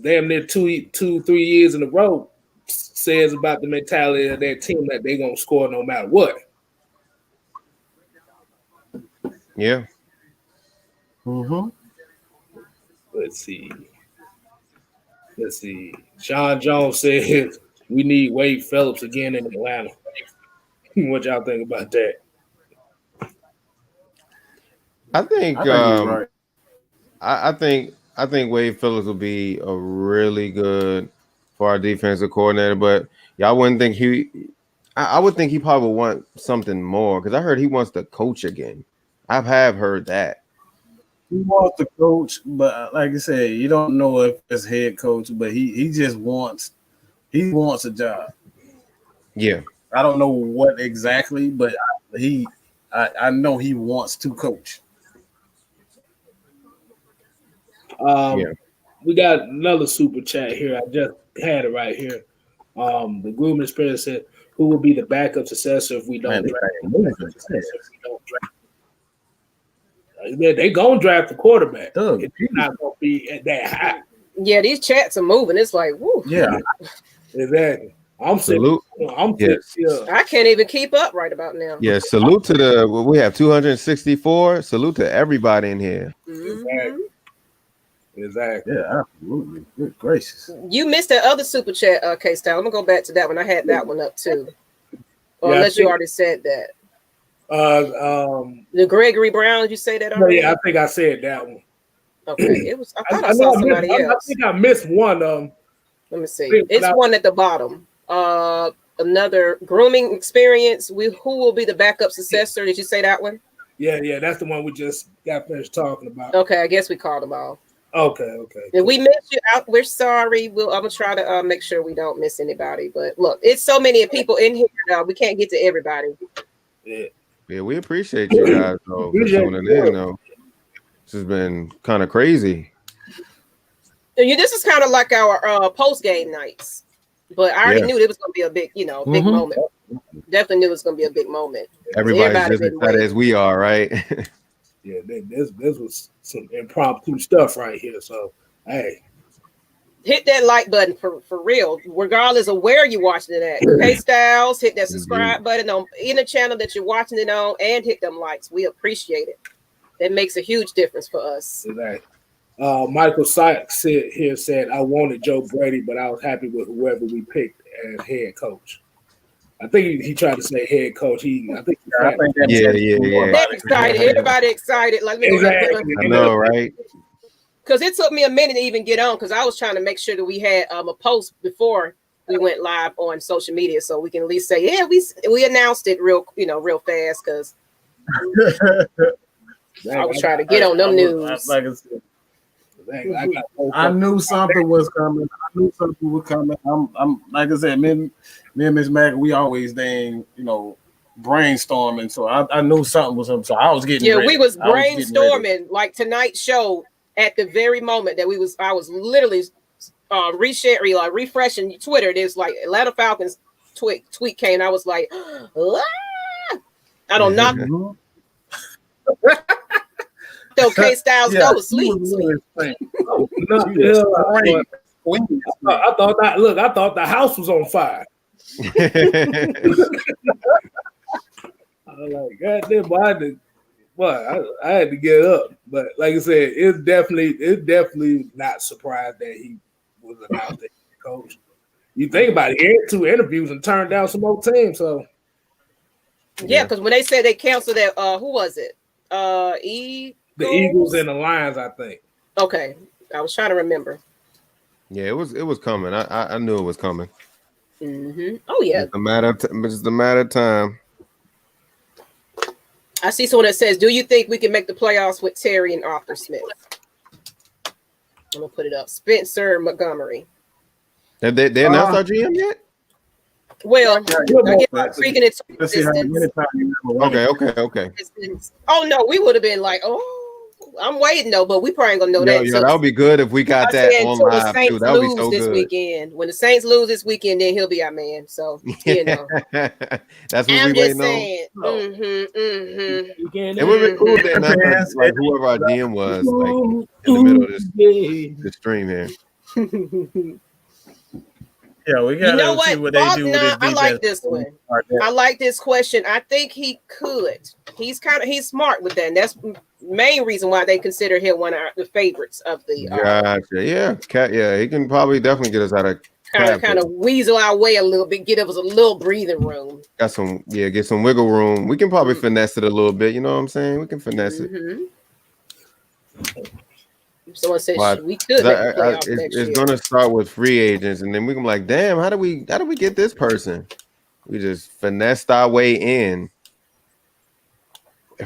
damn near 3 years in a row, says about the mentality of that team that they're gonna score no matter what. Yeah. Mm-hmm. Let's see. Sean Jones says we need Wade Phillips again in Atlanta. What y'all think about that? I think you're right. I think Wade Phillips will be a really good for our defensive coordinator, but y'all wouldn't think I would think he probably would want something more because I heard he wants to coach again. I have heard that. He wants to coach, but like I said, you don't know if it's head coach, but he just wants a job. Yeah. I don't know what exactly, but I know he wants to coach. We got another super chat here. I just had it right here. The grooming experience said, "Who will be the backup successor if we don't draft?" They gonna draft the quarterback. It's not gonna be at that high. Yeah, these chats are moving. It's like, woo. Yeah, exactly. Salute. I can't even keep up right about now. Yeah, salute to we have 264. Salute to everybody in here. Mm-hmm. Exactly. Yeah, absolutely. Good gracious. You missed that other super chat, K-Style. I'm gonna go back to that one. I had that one up too. Or unless you already said that. The Gregory Brown, did you say that already? Yeah, I think I said that one. Okay, it was. I thought I saw somebody else. I think I missed one. Let me see. It's one at the bottom. Another grooming experience. Who will be the backup successor? Did you say that one? Yeah, that's the one we just got finished talking about. Okay, I guess we called them all. Okay. If we missed you out, we're sorry. I'm gonna try to make sure we don't miss anybody. But look, it's so many people in here. We can't get to everybody. Yeah, we appreciate you guys for tuning in. Though this has been kind of crazy. This is kind of like our post game nights, but I already knew it was gonna be a big, big moment. Definitely knew it was gonna be a big moment. Everybody's just excited as we are, right? Yeah, this was some impromptu stuff right here. So, hey, hit that like button for real, regardless of where you're watching it at. K-Styles, hit that subscribe button on any channel that you're watching it on, and hit them likes. We appreciate it. That makes a huge difference for us. Exactly. Michael Sykes said, "I wanted Joe Brady, but I was happy with whoever we picked as head coach." I think he tried to say head coach. Yeah. Excited. Everybody excited. Like, exactly. I know, right? Because it took me a minute to even get on because I was trying to make sure that we had a post before we went live on social media, so we can at least say, yeah, we announced it real fast because I was trying to get on them news. Like I said, I knew something was coming. I'm like I said, me and Miss Maggie, we always brainstorming. So I knew something was up. So I was getting ready. We was brainstorming like tonight's show at the very moment that I was literally refreshing Twitter. There's like Atlanta Falcons tweet came. I was like, ah! I don't know. So K-Styles go to sleep. I thought the house was on fire. I was like, God damn, I had to get up. But like I said, it's definitely not surprised that he was announced as coach. You think about it, he had 2 interviews and turned down some more teams. So yeah, because when they said they canceled that, who was it? The Eagles and the Lions, I think. Okay, I was trying to remember. Yeah, it was coming. I knew it was coming. Mm-hmm. Oh yeah, it's a matter of time. I see someone that says, "Do you think we can make the playoffs with Terry and Arthur Smith?" I'm gonna put it up. Spencer Montgomery. Have they announced our GM yet? Well, I guess speaking it. Okay. Oh no, we would have been like, I'm waiting though, but we probably ain't gonna know that. Yeah, that would be good if we got that on live too. That would be so this good. Weekend. When the Saints lose this weekend, then he'll be our man. So that's what we waiting on. It would be cool then. Like whoever our GM was, like in the middle of this stream here. Yeah, we gotta see what they do with this defense. I like this one. I like this question. I think he could. He's smart with that. And that's the main reason why they consider him one of the favorites of the. Gotcha. Yeah, he can probably definitely get us out of kind of weasel our way a little bit, get us a little breathing room. Get some wiggle room. We can probably finesse it a little bit. You know what I'm saying? We can finesse it. Someone said Why? we could make the playoffs It's, next it's year. gonna start with free agents, and then we can be like, damn, how do we get this person? We just finessed our way in.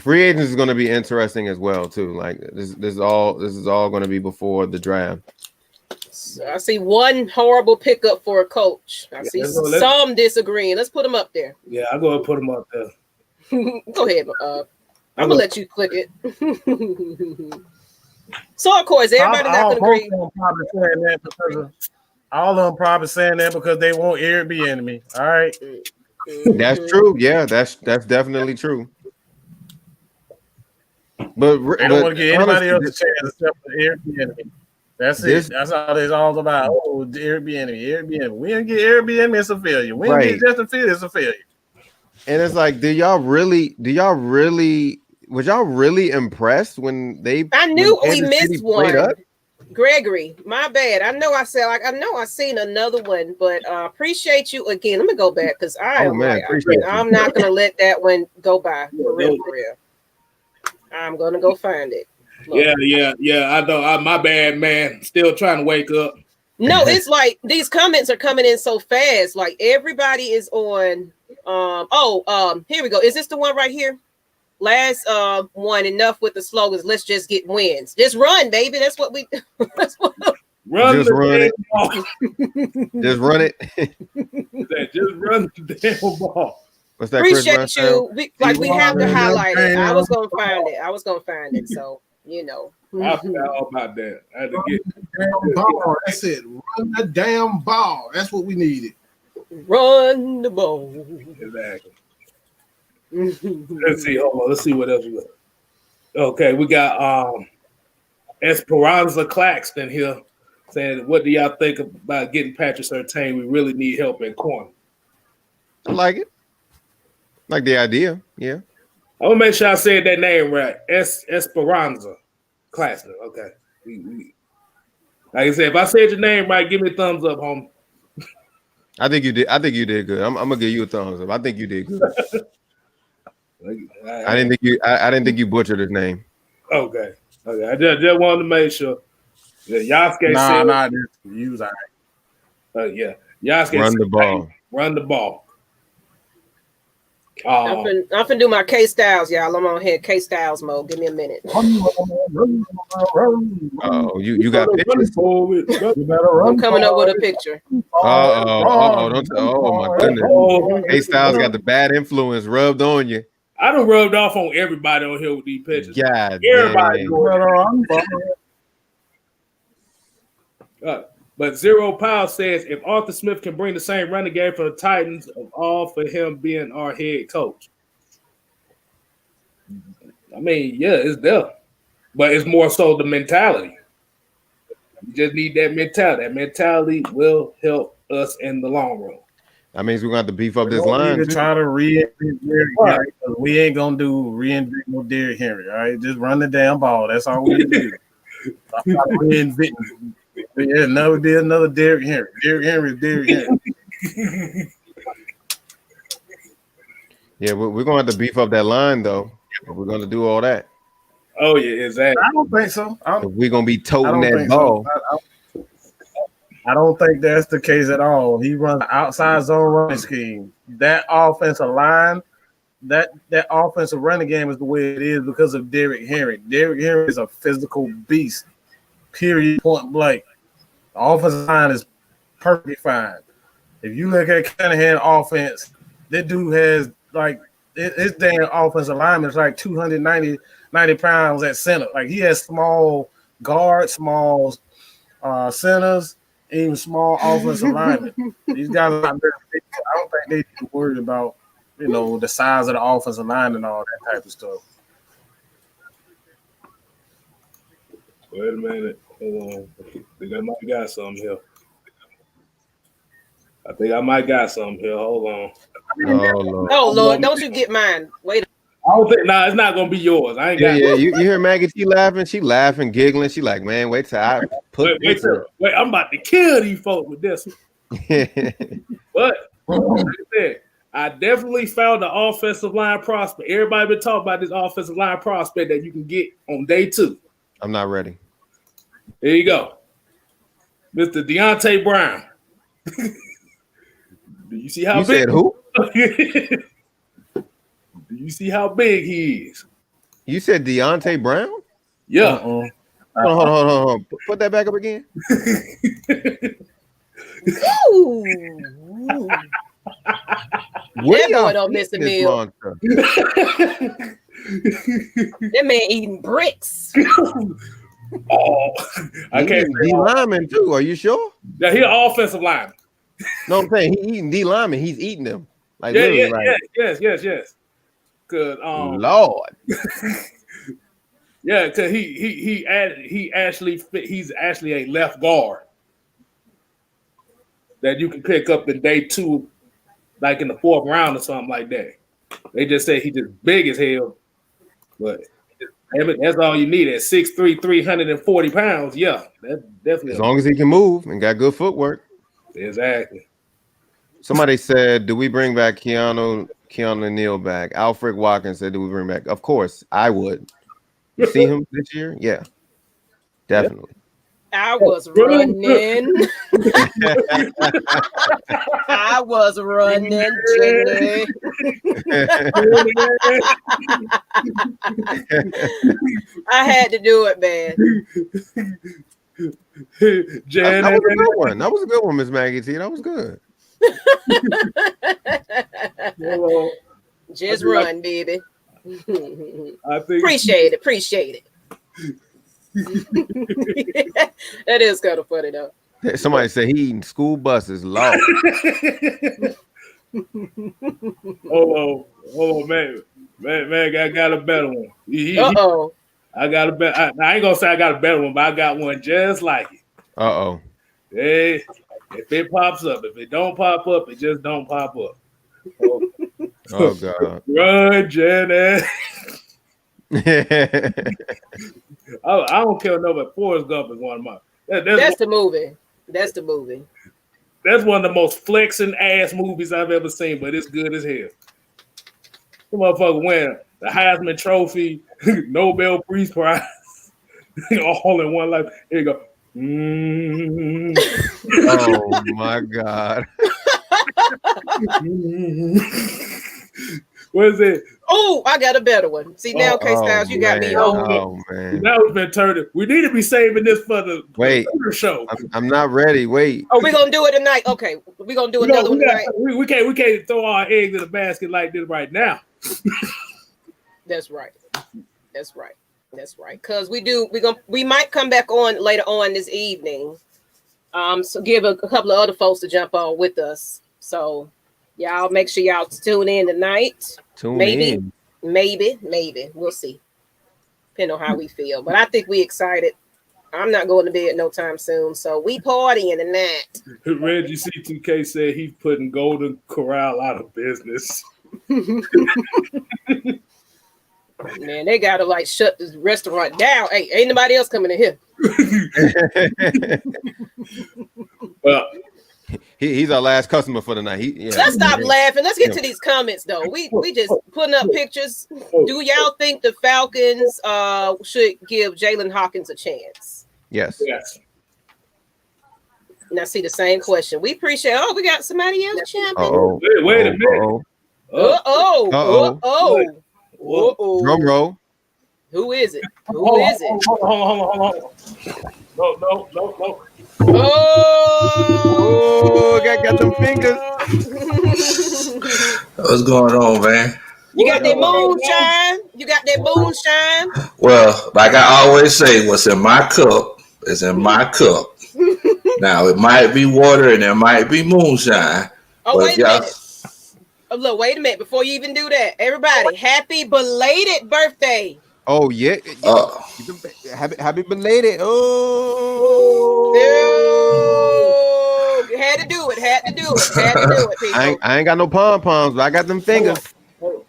Free agents is going to be interesting as well too. Like this is all going to be before the draft. I see one horrible pickup for a coach. I see some disagreeing. Let's put them up there. Yeah, I'll go and put them up there. Go ahead. I'm gonna let you click it. So of course, everybody's not gonna agree. All of them probably saying that because they want Airbnb. All right, that's true. Yeah, that's definitely true. But they don't want to give anybody else a chance except for Airbnb. That's it. That's all it's all about. Oh, Airbnb. We didn't get Airbnb, it's a failure. We didn't get Justin Fields, it's a failure. And it's like, was y'all really impressed when they? I knew we missed one. Gregory, my bad. I know I seen another one, but appreciate you again. Let me go back because I'm not gonna let that one go by for real. I'm gonna go find it. Look. Yeah. I know. My bad, man. Still trying to wake up. No, it's like these comments are coming in so fast. Like everybody is on. Here we go. Is this the one right here? Last one. Enough with the slogans. Let's just get wins. Just run, baby. That's what we. Run. Just run it. Just run it. Just run the damn ball. What's that? Appreciate you. We have to highlight it. I was gonna find it. So you know. I forgot all about that. I had to get the damn ball. That's it. Run the damn ball. That's what we needed. Run the ball. Exactly. Let's see. Hold on. Let's see what else we got. Okay, we got Esperanza Claxton here saying, "What do y'all think about getting Patrick Surtain? We really need help in corner." I like it. Like the idea, yeah. I'm gonna make sure I said that name right. Esperanza Claxton. Okay. Like I said, if I said your name right, give me a thumbs up, homie. I think you did good. I'm gonna give you a thumbs up. I think you did good. I didn't think you butchered his name. Okay. I just wanted to make sure. Yeah, Yasuke said, you was all right. Yeah. Yasuke run the ball. Run the ball. I'm finna do my K Styles, y'all. I'm on here, K Styles mode. Give me a minute. Oh, you got pictures? I'm coming up with a picture. Oh my goodness. K Styles got the bad influence rubbed on you. I done rubbed off on everybody on here with these pictures. God, everybody. But Zero Powell says, if Arthur Smith can bring the same running game for the Titans, of all for him being our head coach. I mean, yeah, it's there. But it's more so the mentality. You just need that mentality. That mentality will help us in the long run. That means we're going to have to beef up this line. Try to reinvent Derrick Henry. We ain't going to reinvent no Derrick Henry. All right, just run the damn ball. That's all we need to do. Reinvent. Yeah, never did another Derrick Henry. Derrick Henry is Derrick Henry. Yeah, we're going to have to beef up that line, though. We're going to do all that. Oh, yeah, exactly. I don't think so. We're going to be toting that ball. So. I don't think that's the case at all. He runs an outside zone running scheme. That offensive line, that offensive running game is the way it is because of Derrick Henry. Derrick Henry is a physical beast. Period, point blank. The offensive line is perfectly fine. If you look at Shanahan offense, that dude has like his damn offensive lineman is like 290 pounds at center. Like he has small guards, small centers, even small offensive linemen. These guys are not very big. I don't think they need to worry about the size of the offensive line and all that type of stuff. Wait a minute. Hold on. I think I might got something here. Hold on. Oh, Lord. Don't you get mine. Wait. I don't think, it's not going to be yours. I ain't got it. You hear Maggie, she laughing, giggling. She like, man, wait till I put wait, I'm about to kill these folks with this one. But, like I said, I definitely found the offensive line prospect. Everybody been talking about this offensive line prospect that you can get on day 2. I'm not ready. Here you go. Mr. Deontay Brown. Do you see how You big? said who? Do you see how big he is? You said Deontay Brown? Yeah. Hold on. Put that back up again. Ooh. What That y'all boy don't miss a feeding this meal. monster? That man eating bricks. Oh, I can't. D lineman too. Are you sure? Yeah, he an offensive lineman. No, I'm saying he eating D lineman. He's eating them. Like Yeah, literally, yes. Cause Lord. yeah, cause he's actually a left guard that you can pick up in day 2, like in the 4th round or something like that. They just say he just big as hell, but that's all you need at 6'3", 340 pounds. Yeah, that's definitely As long as he can move and got good footwork. exactly. Somebody said, "Do we bring back Keanu Neal back?" Alfred Watkins said, "Do we bring back?" Of course, I would. You see him this year? Yeah, definitely. I was running. I was running, Jenny. I had to do it, man. Janet. That was a good one. That was a good one, Miss Maggie T. That was good. Just run, baby. I think Appreciate it. That is kind of funny though. Somebody said he eating school buses. Lord. Oh man, I got a better one. I got a better. I ain't gonna say I got a better one, but I got one just like it. Hey, if it pops up, if it don't pop up, it just don't pop up. Oh God. Run, Janet. I don't care no, but Forrest Gump is one of my. That's the movie. That's the movie. That's one of the most flexing ass movies I've ever seen, but it's good as hell. The motherfucker win the Heisman Trophy, Nobel Peace Prize, all in one life. Here you go. Oh my God. What is it? Oh, I got a better one. See now, K-Styles, you got me on. Oh man. That was been turned. We need to be saving this for the show. I'm not ready. Wait. Oh, we're gonna do it tonight. Okay, we're gonna do another one tonight. We can't throw our eggs in the basket like this right now. That's right. Because we might come back on later on this evening. So give a couple of other folks to jump on with us. So y'all make sure y'all tune in tonight. Maybe. We'll see. Depending on how we feel. But I think we excited. I'm not going to bed no time soon. So we partying tonight. Reggie C2K said he's putting Golden Corral out of business. Man, they gotta like shut this restaurant down. Hey, ain't nobody else coming in here. Well, he's our last customer for the night. Let's stop laughing. Let's get to these comments though. We just putting up pictures. Do y'all think the Falcons should give Jalen Hawkins a chance? Yes. Now see the same question. We appreciate. Oh, we got somebody else champion. Wait a minute. Drum roll. Who is it? Hold on. No. Oh, got them fingers. What's going on, man? You got that moonshine. Well, like I always say, what's in my cup is in my cup. Now, it might be water and it might be moonshine. Oh, wait a minute. Oh, look, wait a minute. Before you even do that, everybody, happy belated birthday. Oh, yeah. Happy belated. Oh, had to do it, people. I ain't got no pom-poms, but I got them fingers.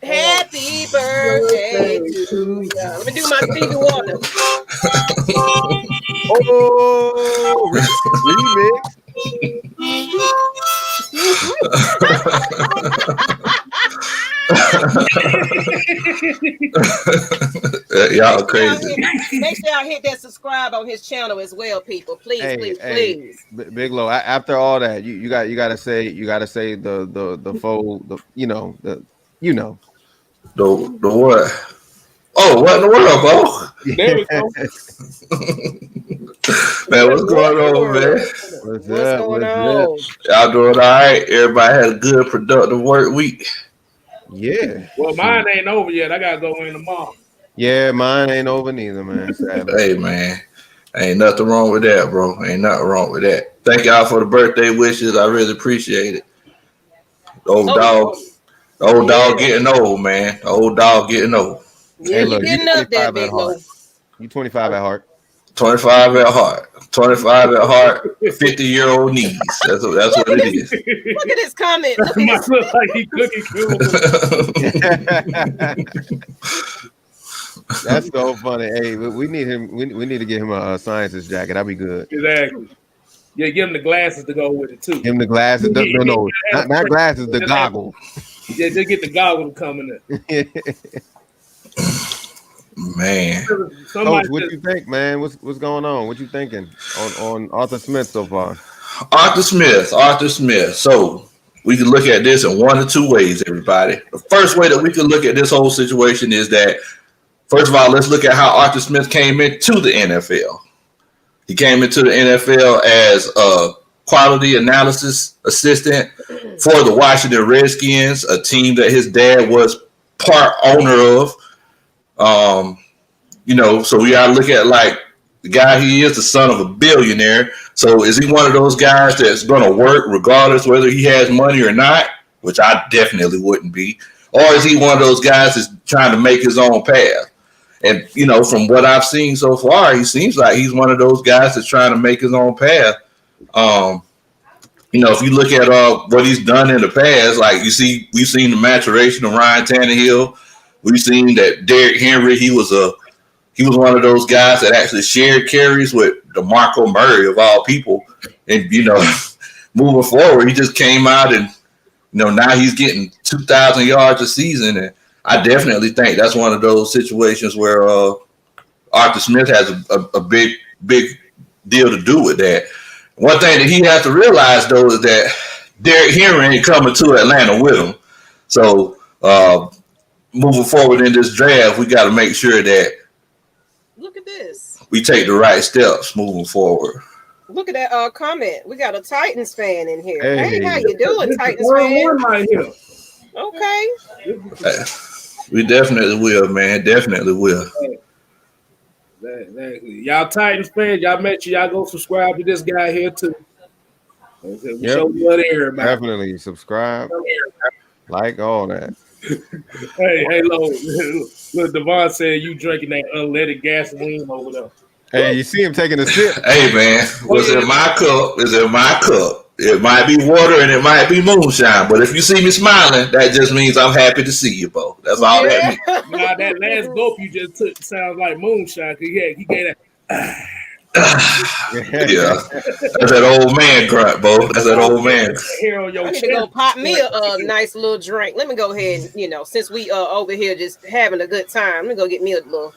Happy birthday to you. Let me do my Stevie Wonder. Oh, remix. Y'all crazy. Make sure y'all hit that subscribe on his channel as well, people. Please, please. Big Low. After all that, you gotta say the full the what? Oh, what in the world, bro? There we go. Man, what's going on, man? What's going on? Y'all doing all right? Everybody had a good, productive work week. Yeah. Well, mine ain't over yet. I gotta go in tomorrow. Yeah, mine ain't over neither, man. Sadly. Hey, man. Ain't nothing wrong with that, bro. Ain't nothing wrong with that. Thank y'all for the birthday wishes. I really appreciate it. Old dog getting old, man. Old dog getting old. Yeah, you getting up there, Big Low. You 25 at heart. 25 at heart. 25 at heart. 50-year-old knees. That's what it is. Look at this comment. Might look like he cooking cool. That's so funny. Hey, we need him. We need to get him a scientist jacket. That'd be good. Exactly. Yeah, give him the glasses to go with it too. Give him the glasses. No, not glasses. The goggles. Yeah, just get the goggles coming in. Man. Coach, what you think, man? What's going on? What you thinking on Arthur Smith so far? Arthur Smith. So we can look at this in one of two ways, everybody. The first way that we can look at this whole situation is that, first of all, let's look at how Arthur Smith came into the NFL. He came into the NFL as a quality analysis assistant for the Washington Redskins, a team that his dad was part owner of. So we gotta look at like the guy he is, the son of a billionaire. So is he one of those guys that's gonna work regardless whether he has money or not? Which I definitely wouldn't be. Or is he one of those guys that's trying to make his own path? And from what I've seen so far, he seems like he's one of those guys that's trying to make his own path. If you look at what he's done in the past, like we've seen the maturation of Ryan Tannehill. We've seen that Derrick Henry, he was one of those guys that actually shared carries with DeMarco Murray of all people. And, moving forward, he just came out and, now he's getting 2,000 yards a season. And I definitely think that's one of those situations where Arthur Smith has a big deal to do with that. One thing that he has to realize, though, is that Derrick Henry ain't coming to Atlanta with him. So, moving forward in this draft, we got to make sure that look at this. We take the right steps moving forward. Look at that comment. We got a Titans fan in here. Hey, how you doing, Titans fan? Right here. Okay. We definitely will, man. Definitely will. Exactly. Y'all Titans fans, y'all make sure y'all go subscribe to this guy here too. Okay, we show blood everybody. Definitely subscribe, like all that. Hey, look, Devon said you drinking that unleaded gasoline over there. Hey, you see him taking a sip. Hey, man, what's in my cup is in my cup. It might be water and it might be moonshine, but if you see me smiling, that just means I'm happy to see you, Bo. That's all that means. Now, that last gulp you just took sounds like moonshine. He gave that. Yeah, that's that old man grunt, Bo. That's that old man. I need to go pop me a nice little drink. Let me go ahead and, since we over here just having a good time, let me go get me a little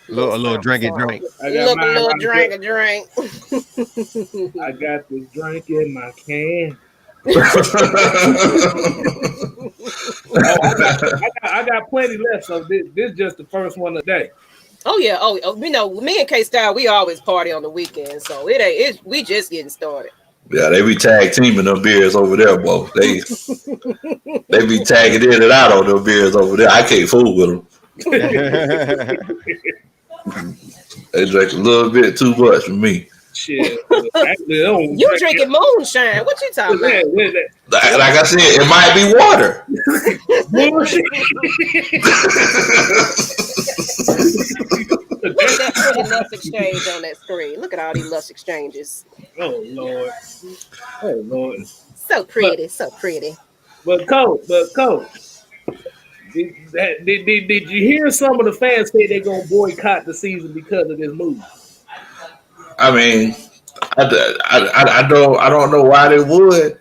drink. A little drink. I got this drink in my can. I got plenty left, so this is just the first one today. Oh yeah. Me and K-Style, we always party on the weekend, so we just getting started. Yeah, they be tag teaming them beers over there, Bo. They be tagging in and out on them beers over there. I can't fool with them. They drink a little bit too much for me. Shit. You drinking moonshine. What you talking about? Like I said, it might be water. Look at that pretty lust exchange on that screen. Look at all these lust exchanges. Oh Lord. So pretty. But coach, did you hear some of the fans say they're gonna boycott the season because of this move? I mean, I don't know why they would.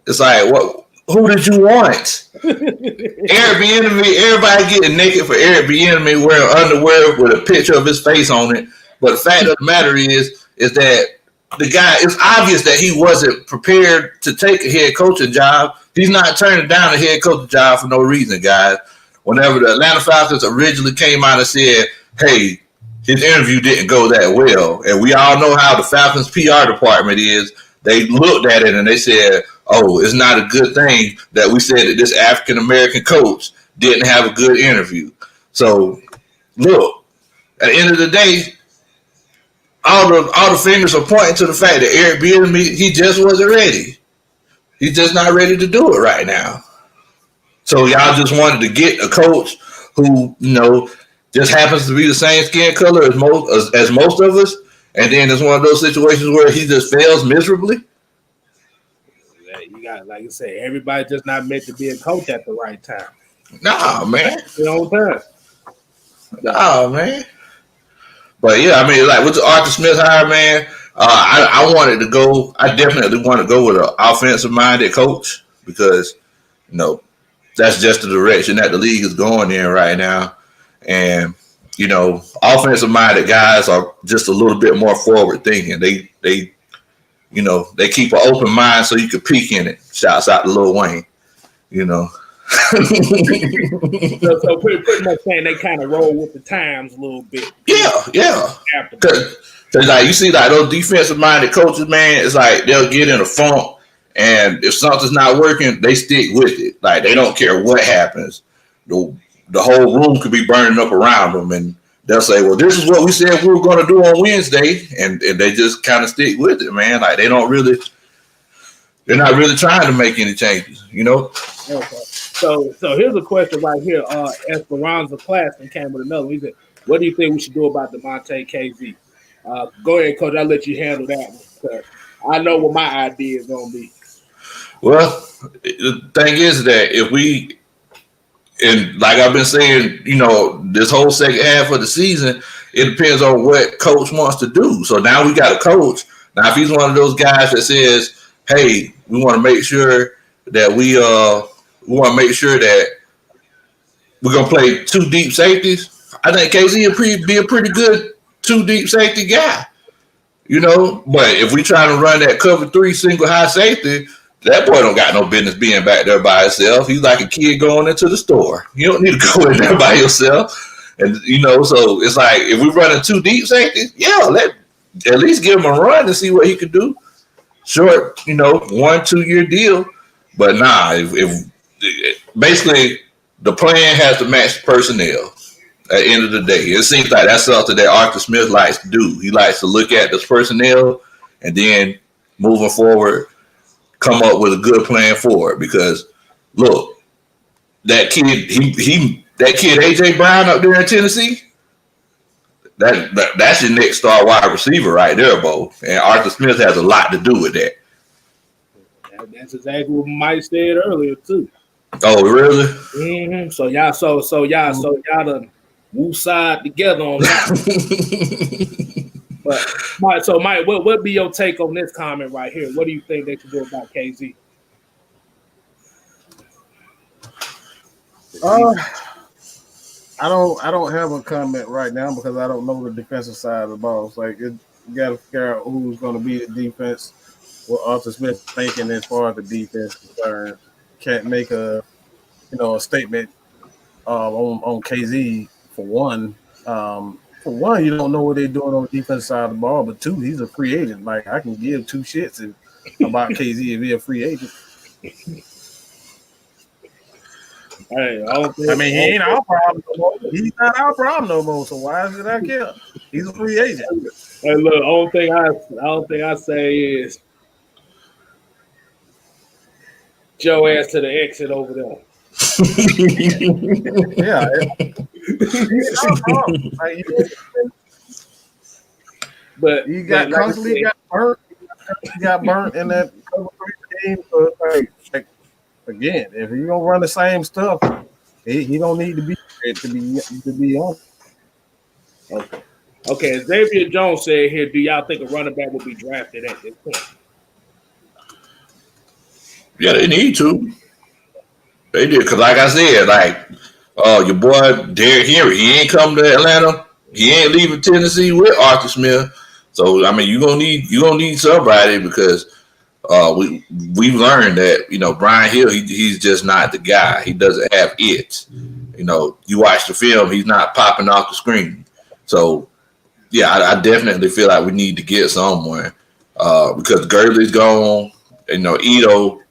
It's like Who did you want? Eric Bieniemy, everybody getting naked for Eric Bieniemy wearing underwear with a picture of his face on it. But the fact of the matter is that the guy, it's obvious that he wasn't prepared to take a head coaching job. He's not turning down a head coaching job for no reason, guys. Whenever the Atlanta Falcons originally came out and said, hey, his interview didn't go that well, and we all know how the Falcons PR department is, they looked at it and they said, oh, it's not a good thing that we said that this African-American coach didn't have a good interview. So, look, at the end of the day, all the fingers are pointing to the fact that Eric Bieniemy, he just wasn't ready. He's just not ready to do it right now. So y'all just wanted to get a coach who, just happens to be the same skin color as most of us, and then it's one of those situations where he just fails miserably. You got, like I said, everybody just not meant to be a coach at the right time. Nah, man. Time. Nah, man. But yeah, I mean, like with the Arthur Smith hire, man, I wanted to go. I definitely want to go with an offensive-minded coach because, that's just the direction that the league is going in right now. And, offensive-minded guys are just a little bit more forward-thinking. They keep an open mind so you can peek in it. Shouts out to Lil Wayne, so pretty much saying they kind of roll with the times a little bit. Yeah. Because like you see, like those defensive-minded coaches, man, it's like they'll get in a funk, and if something's not working, they stick with it. Like they don't care what happens. The whole room could be burning up around them, and they'll say, "Well, this is what we said we were going to do on Wednesday," and they just kind of stick with it, man. Like they're not really trying to make any changes, Okay. So here's a question right here. Esperanza Claxton came with another one. He said, what do you think we should do about DeMonte KZ? Go ahead, Coach. I'll let you handle that one. I know what my idea is going to be. Well, the thing is that if we, and like I've been saying, this whole second half of the season, it depends on what coach wants to do. So now we got a coach. Now, if he's one of those guys that says, hey, we want to make sure that we're going to play two deep safeties, I think KZ will be a pretty good two deep safety guy. But if we try to run that cover 3 single high safety, that boy don't got no business being back there by himself. He's like a kid going into the store. You don't need to go in there by yourself. And, so it's like if we run a 2 deep safety, let at least give him a run and see what he can do. Short, 1-2 year deal. But nah, if basically the plan has to match the personnel. At the end of the day, it seems like that's something that Arthur Smith likes to do. He likes to look at this personnel and then moving forward, come up with a good plan for it. Because look, that kid AJ Brown up there in Tennessee, that's your next star wide receiver right there, Bo. And Arthur Smith has a lot to do with that. That's exactly what Mike said earlier too. Oh, really? Mm-hmm. So y'all done woo side together on that. But Mike, what be your take on this comment right here? What do you think they should do about KZ? I don't have a comment right now because I don't know the defensive side of the ball. It's like you got to figure out who's going to be the defense. What Arthur Smith thinking as far as the defense is concerned. Can't make a statement on KZ for one. For one, you don't know what they're doing on the defense side of the ball, but 2, he's a free agent. Like I can give 2 shits about KZ if he's a free agent. Hey, he ain't our problem no more. He's not our problem no more. So why should I care? He's a free agent. Hey, look, only thing I say is Joe ass to the exit over there. Yeah. It's our problem. Like, but he got constantly got burnt. He got burnt in that cover 3 game. So like again, if you don't run the same stuff, he don't need to be on. Okay. Xavier Jones said here, do y'all think a running back will be drafted at this point? Yeah, they need to. They did, because like I said, like your boy Derrick Henry, he ain't come to Atlanta. He ain't leaving Tennessee with Arthur Smith. So I mean, you gonna need somebody, because we've learned that, you know, Brian Hill, he's just not the guy. He doesn't have it. You know, you watch the film, he's not popping off the screen. So yeah, I definitely feel like we need to get someone because Gurley's gone. You know, Ito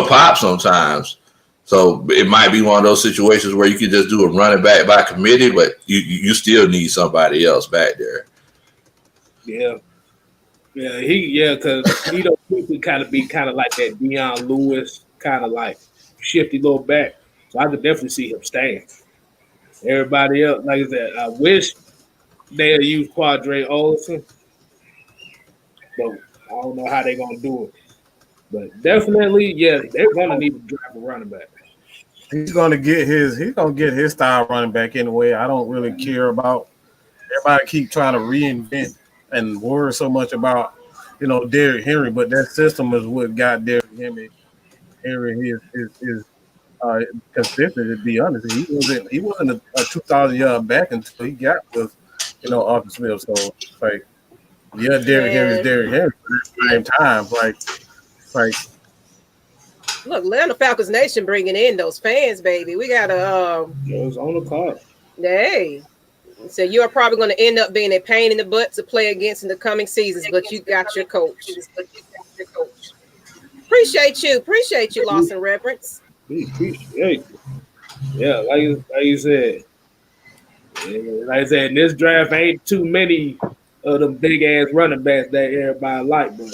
pops sometimes. So it might be one of those situations where you can just do a running back by committee, but you still need somebody else back there. Yeah. Yeah, because Ito could kind of be like that Deion Lewis, kind of like shifty little back. So I could definitely see him staying. Everybody else, like I said, I wish they had used Quadre Olson, but I don't know how they're gonna do it. But definitely, yeah, they're gonna need to draft a running back. He's gonna get his style running back anyway. I don't really care about everybody keep trying to reinvent and worry so much about, you know, Derrick Henry, but that system is what got Derrick Henry is consistent. To be honest, he wasn't a 2,000 yard back until he got with, you know, Arthur Smith. So like, yeah, Derrick Henry's Derrick Henry, but at the same time, like. Look, Atlanta Falcons Nation bringing in those fans, baby. We got it's on the card. Hey, so you are probably going to end up being a pain in the butt to play against in the coming seasons, but you got your coach. Appreciate you, Loss and Reverence. Appreciate you. Yeah, like you said. Yeah, like I said, in this draft ain't too many of them big ass running backs that everybody like, but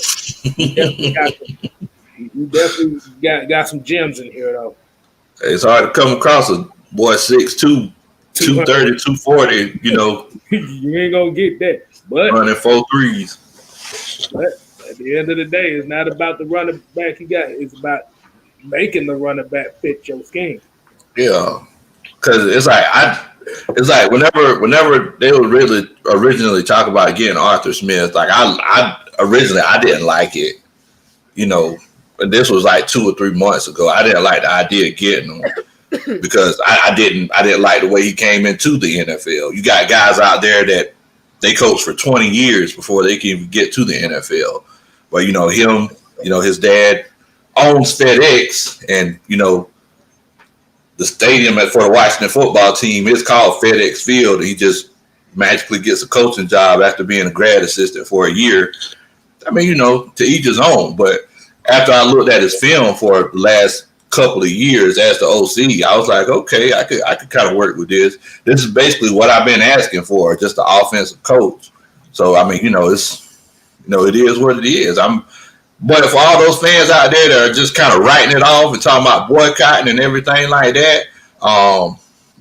you definitely got some gems in here though. It's hard to come across a boy 6'2", 230, 240, you know. You ain't gonna get that. But running 4 threes. But at the end of the day, it's not about the running back you got. It's about making the running back fit your scheme. Yeah. Cause it's like whenever they would really originally talk about getting Arthur Smith, like I originally didn't like it. You know, and this was like 2 or 3 months ago. I didn't like the idea of getting him because I didn't like the way he came into the NFL. You got guys out there that they coach for 20 years before they can even get to the NFL. But you know, him, you know, his dad owns FedEx, and you know, the stadium for the Washington football team is called FedEx Field. He just magically gets a coaching job after being a grad assistant for a year. I mean, you know, to each his own. But after I looked at his film for the last couple of years as the OC, I was like, okay, I could kind of work with this. This is basically what I've been asking for, just an offensive coach. So I mean, you know, it is what it is. But for all those fans out there that are just kind of writing it off and talking about boycotting and everything like that,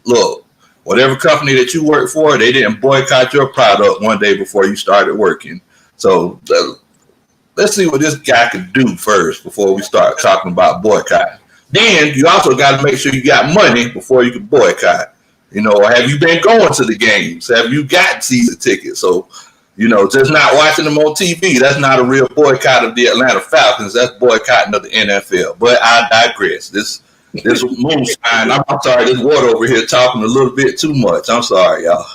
look, whatever company that you work for, they didn't boycott your product one day before you started working. So let's see what this guy can do first before we start talking about boycott. Then you also got to make sure you got money before you can boycott. You know, have you been going to the games? Have you got season tickets? So, you know, just not watching them on TV, that's not a real boycott of the Atlanta Falcons. That's boycotting of the NFL. But I digress. This moonshine, I'm sorry, this water over here talking a little bit too much. I'm sorry, y'all.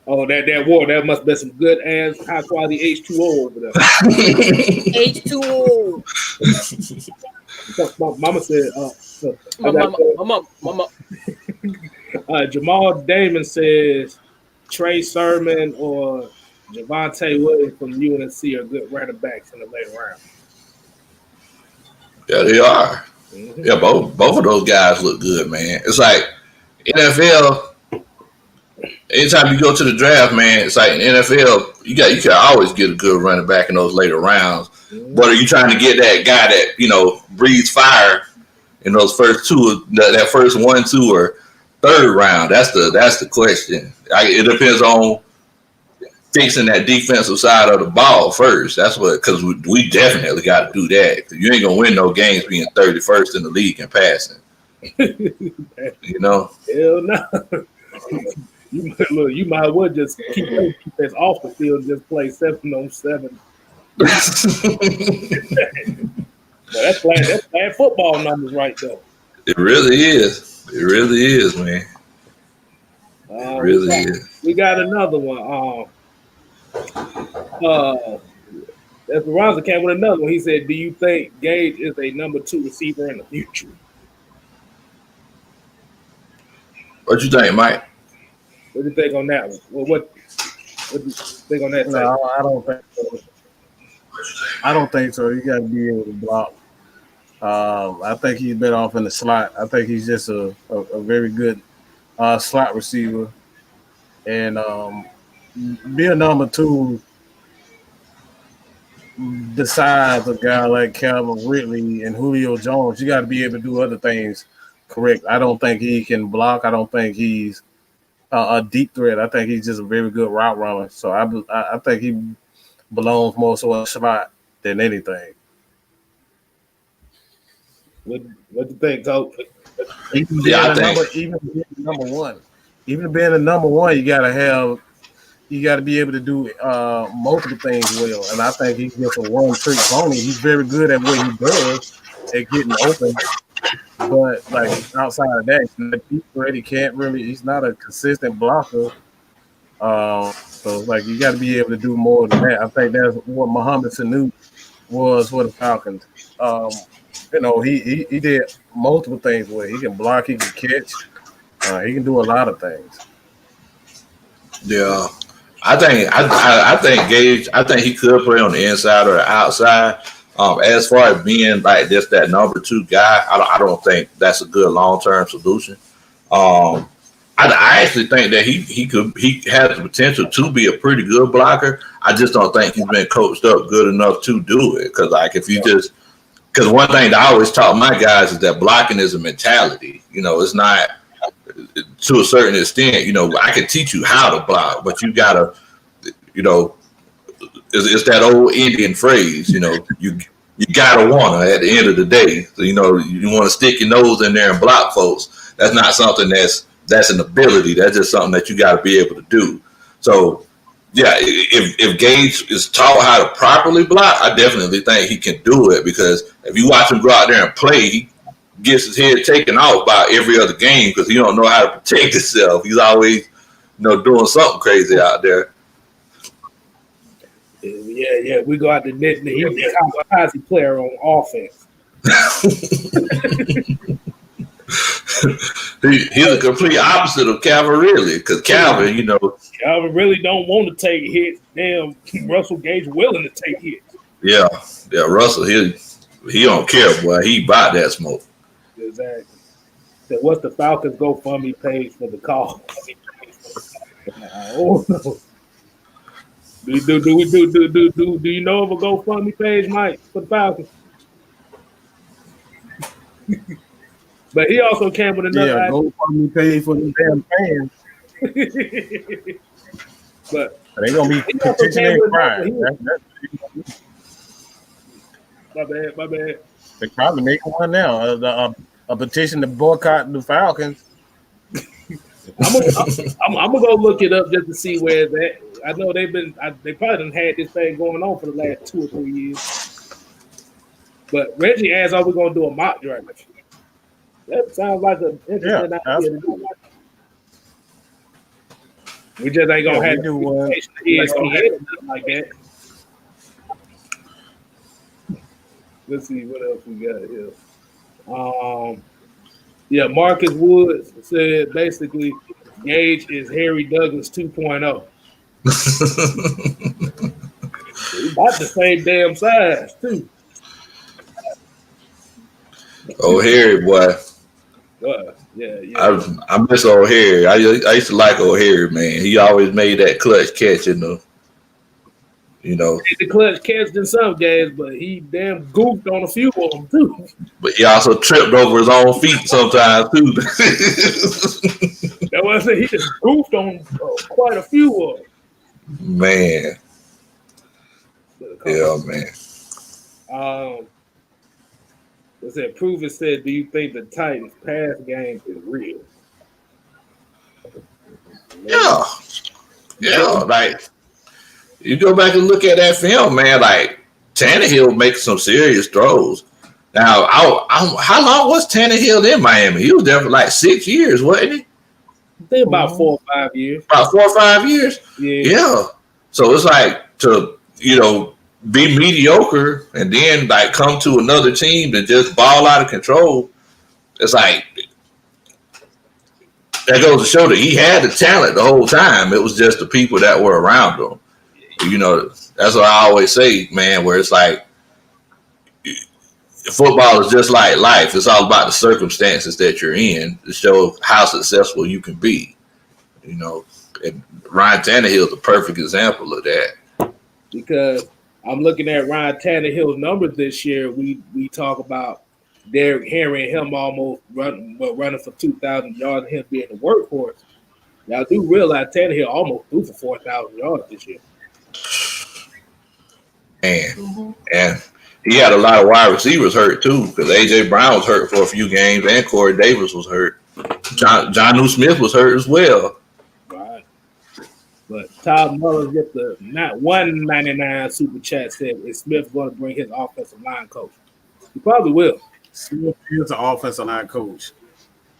Oh, that water, that must be some good ass high quality H2O over there. H2O. Mama said, Mama. Jamal Damon says Trey Sermon or Javonte Williams from UNC are good running backs in the later round. Yeah, they are. Mm-hmm. Yeah, both of those guys look good, man. It's like NFL. Anytime you go to the draft, man, it's like in NFL, you can always get a good running back in those later rounds. Mm-hmm. But are you trying to get that guy that, you know, breathes fire in those first two, that first 1, 2, or third round? That's the question. It depends on fixing that defensive side of the ball first. That's what, because we definitely got to do that. You ain't gonna win no games being 31st in the league in passing. You know? Hell no. You might as well just keep this off the field, just play 7-on-7. That's bad football numbers right there. It really is. It really is, man. It really is. We got another one. Esperanza came with another one. He said, "Do you think Gage is a number 2 receiver in the future?" What you think, Mike? What do you think on that one? What do you think on that? No, I don't think so. I don't think so. You got to be able to block. I think he's better off in the slot. I think he's just a very good slot receiver. And being number 2, besides a guy like Calvin Ridley and Julio Jones, you got to be able to do other things correct. I don't think he can block. I don't think he's a deep threat. I think he's just a very good route runner. So I think he belongs more so a slot than anything. What do you think, Coach? Even being number 1, even being a number 1, you got to be able to do multiple things well. And I think he's just a one-trick pony. He's very good at what he does at getting open. But like outside of that, he's not a deep threat. He's not a consistent blocker. So like you got to be able to do more than that. I think that's what Mohamed Sanu was for the Falcons. He did multiple things where he can block, he can catch, he can do a lot of things. Yeah, I think Gage. I think he could play on the inside or the outside. As far as being like just that number 2 guy, I don't think that's a good long-term solution. I actually think that he has the potential to be a pretty good blocker. I just don't think he's been coached up good enough to do it. Because one thing that I always taught my guys is that blocking is a mentality. It's not to a certain extent. I can teach you how to block, but you gotta, it's that old Indian phrase. You gotta wanna at the end of the day. So you want to stick your nose in there and block folks. That's not something that's an ability. That's just something that you got to be able to do. So, yeah, if Gage is taught how to properly block, I definitely think he can do it, because if you watch him go out there and play, he gets his head taken off by every other game because he don't know how to protect himself. He's always, doing something crazy out there. Yeah. We go out the net. He's a kamikaze player on offense. He's a complete opposite of Calvin Ridley, because Calvin, Calvin really don't want to take hits. Damn, Russell Gage willing to take hits. Yeah, Russell, he don't care, boy. He bought that smoke. Exactly. So what's the Falcons GoFundMe page for the call? Oh no. Do you know of a GoFundMe page, Mike, for the Falcons? But he also came with another idea. GoFundMe page for the damn fans. But they gonna be petitioning and crying. My bad. They probably making one now. A petition to boycott the Falcons. I'm gonna go look it up just to see where it's at. I know they probably done had this thing going on for the last 2 or 3 years. But Reggie asked, "Are we gonna do a mock draft?" That sounds like an interesting idea to do. We just ain't gonna have to do ESPN like that. Let's see what else we got here. Marcus Woods said basically Gage is Harry Douglas 2.0. He's about the same damn size too. Oh, Harry, boy. Yeah. I miss old Harry. I used to like old Harry, man. He always made that clutch catch, The clutch catch in some games, but he damn goofed on a few of them too. But he also tripped over his own feet sometimes too. That's what I said. He just goofed on quite a few of them. Man. Yeah, man. What's that? Proven said, "Do you think the Titans' pass game is real?" Yeah. Like, you go back and look at that film, man. Like, Tannehill makes some serious throws. Now, how long was Tannehill in Miami? He was there for like 6 years, wasn't he? I think about 4 or 5 years. About 4 or 5 years? Yeah. So it's like to, be mediocre and then like come to another team and just ball out of control. It's like that goes to show that he had the talent the whole time. It was just the people that were around him. That's what I always say, man, where it's like football is just like life. It's all about the circumstances that you're in to show how successful you can be. And Ryan Tannehill is a perfect example of that. Because I'm looking at Ryan Tannehill's numbers this year. We talk about Derrick Henry and him almost running for 2,000 yards and him being the workhorse. Now, I do realize Tannehill almost threw for 4,000 yards this year. And he had a lot of wide receivers hurt too, because A.J. Brown was hurt for a few games and Corey Davis was hurt. Jonnu Smith was hurt as well. Right. But Todd Muller get the not 199 super chat said, is Smith going to bring his offensive line coach? He probably will. Smith is the offensive line coach.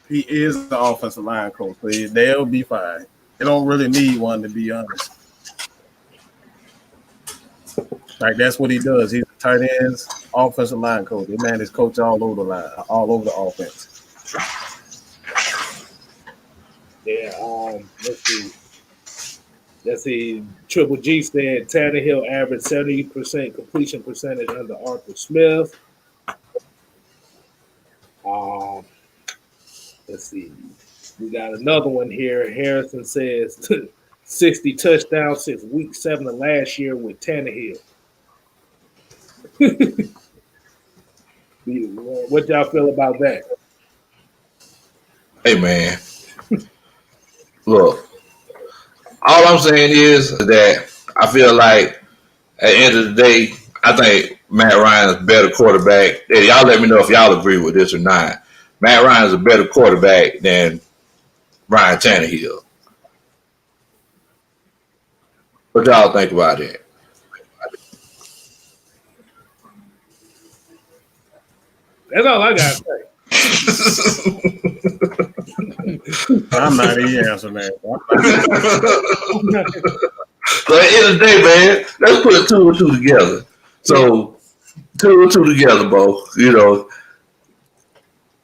He is the offensive line coach. So they'll be fine. They don't really need one, to be honest. Like, that's what he does. He's a tight ends offensive line coach. That man is coach all over the line, all over the offense. Yeah, let's see. Triple G said Tannehill averaged 70% completion percentage under Arthur Smith. Let's see. We got another one here. Harrison says 60 touchdowns since week 7 of last year with Tannehill. What y'all feel about that? Hey, man. Look, all I'm saying is that I feel like at the end of the day, I think Matt Ryan is a better quarterback. Hey, y'all let me know if y'all agree with this or not. Matt Ryan is a better quarterback than Ryan Tannehill. What y'all think about it? That's all I got to say. I'm not the answer, man. So at the end of the day, man, let's put 2 and 2 together. So 2 and 2 together, Bo.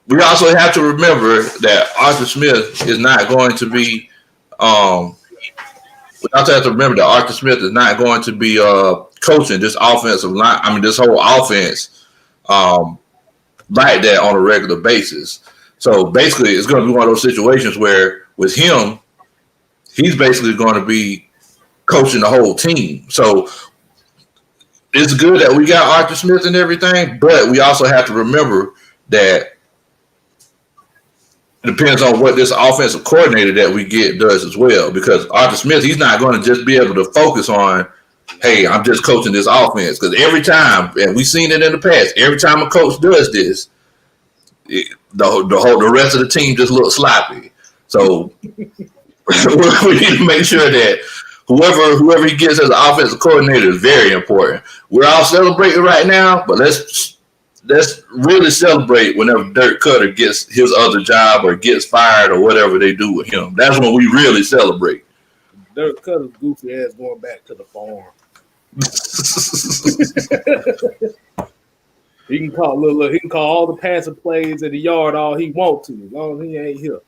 We also have to remember that Arthur Smith is not going to be. We also have to remember that Arthur Smith is not going to be coaching this offensive line. I mean, this whole offense like that on a regular basis. So basically, it's going to be one of those situations where with him, he's basically going to be coaching the whole team. So it's good that we got Arthur Smith and everything, but we also have to remember that it depends on what this offensive coordinator that we get does as well. Because Arthur Smith, he's not going to just be able to focus on, hey, I'm just coaching this offense. Because every time, and we've seen it in the past, every time a coach does this, the rest of the team just looks sloppy. So we need to make sure that whoever he gets as an offensive coordinator is very important. We're all celebrating right now, but let's really celebrate whenever Dirk Cutter gets his other job or gets fired or whatever they do with him. That's when we really celebrate. Dirk Cutter's goofy ass going back to the farm. He can call all the passing plays in the yard all he wants to, as long as he ain't here.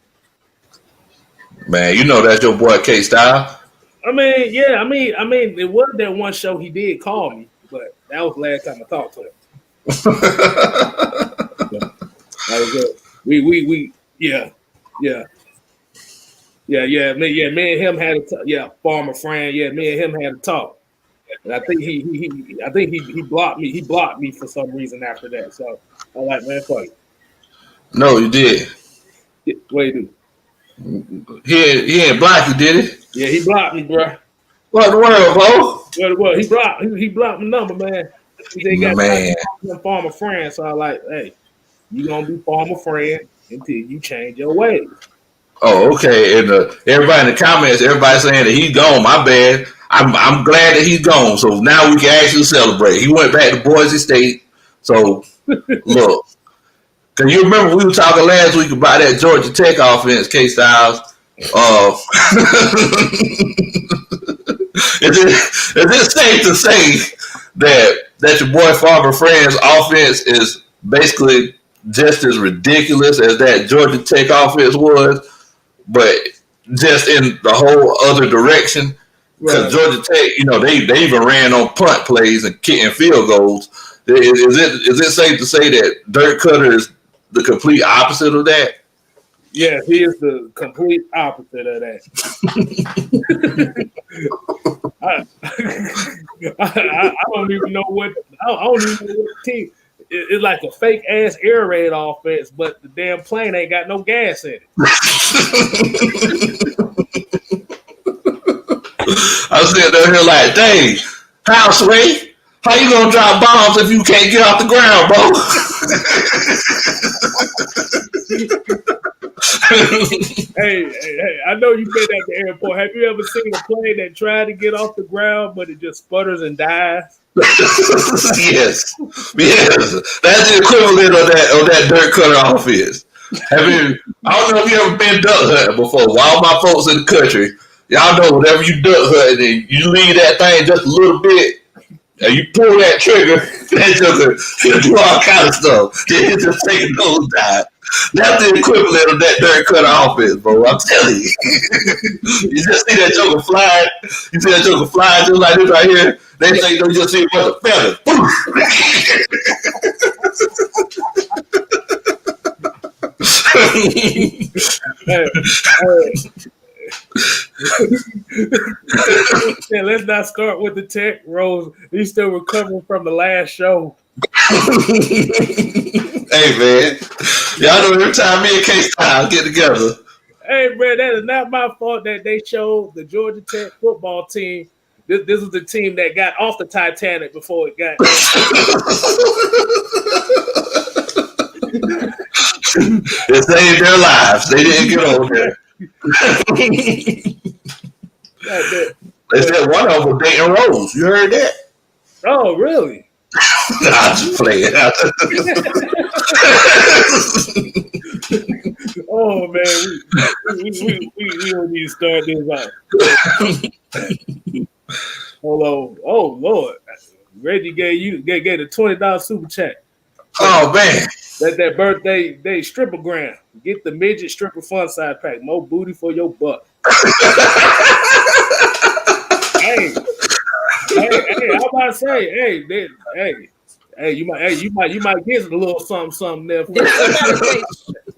Man, you know that's your boy K-Style. I mean, yeah, I mean, it was that one show he did call me, but that was the last time I talked to him. That was good. Me and him had a farmer friend. Yeah, me and him had a talk. And I think he blocked me. He blocked me for some reason after that. So I'm like, man, fuck it. No, you did. What you do? He ain't block you, did he? Yeah, he blocked me, bro. What the world, bro? What? He blocked my number, man. He got some farmer friend. So I'm like, hey, you gonna be farmer friend until you change your ways. Oh, okay. And everybody in the comments, everybody saying that he's gone. My bad. I'm glad that he's gone. So now we can actually celebrate. He went back to Boise State. So Look, can you remember we were talking last week about that Georgia Tech offense, K-Styles? Is it safe to say that your boy Farmer Friend's offense is basically just as ridiculous as that Georgia Tech offense was, but just in the whole other direction? Because Georgia Tech, they even ran on punt plays and kicking field goals. Is it safe to say that Dirk Cutter is the complete opposite of that? Yeah, he is the complete opposite of that. I don't even know what. I don't even know what team. It's like a fake ass air raid offense, but the damn plane ain't got no gas in it. I was sitting there like, dang, Houseway, how you gonna drop bombs if you can't get off the ground, bro? Hey, I know you've been at the airport. Have you ever seen a plane that tried to get off the ground, but it just sputters and dies? Yes. That's the equivalent of that Dirk Cutter offense. I don't know if you ever been duck hunting before. All my folks in the country, y'all know whenever you duck hunting and you leave that thing just a little bit, and you pull that trigger, that joker, he'll do all kind of stuff. He'll just take a nose dive. That's the equivalent of that Dirk Cutter offense, bro. I'm telling you. You just see that joker flying. You see that joker flying just like this right here. They say you just see a bunch of feathers. Yeah, let's not start with the Tech Rose. He's still recovering from the last show. Hey man, y'all know every time me and K-Style get together. Hey man, that is not my fault that they showed the Georgia Tech football team. This was the team that got off the Titanic before it got. It saved their lives. They didn't get over there. They said one of them was dating Rose. You heard that? Oh, really? I just playing. Oh man, we don't need to start this out. Hold on. Oh Lord, Reggie gave the $20 super chat. Oh man, that birthday day strippergram. Get the midget stripper fun side pack. More booty for your butt. Hey, I'm about to say, you might get a little something there.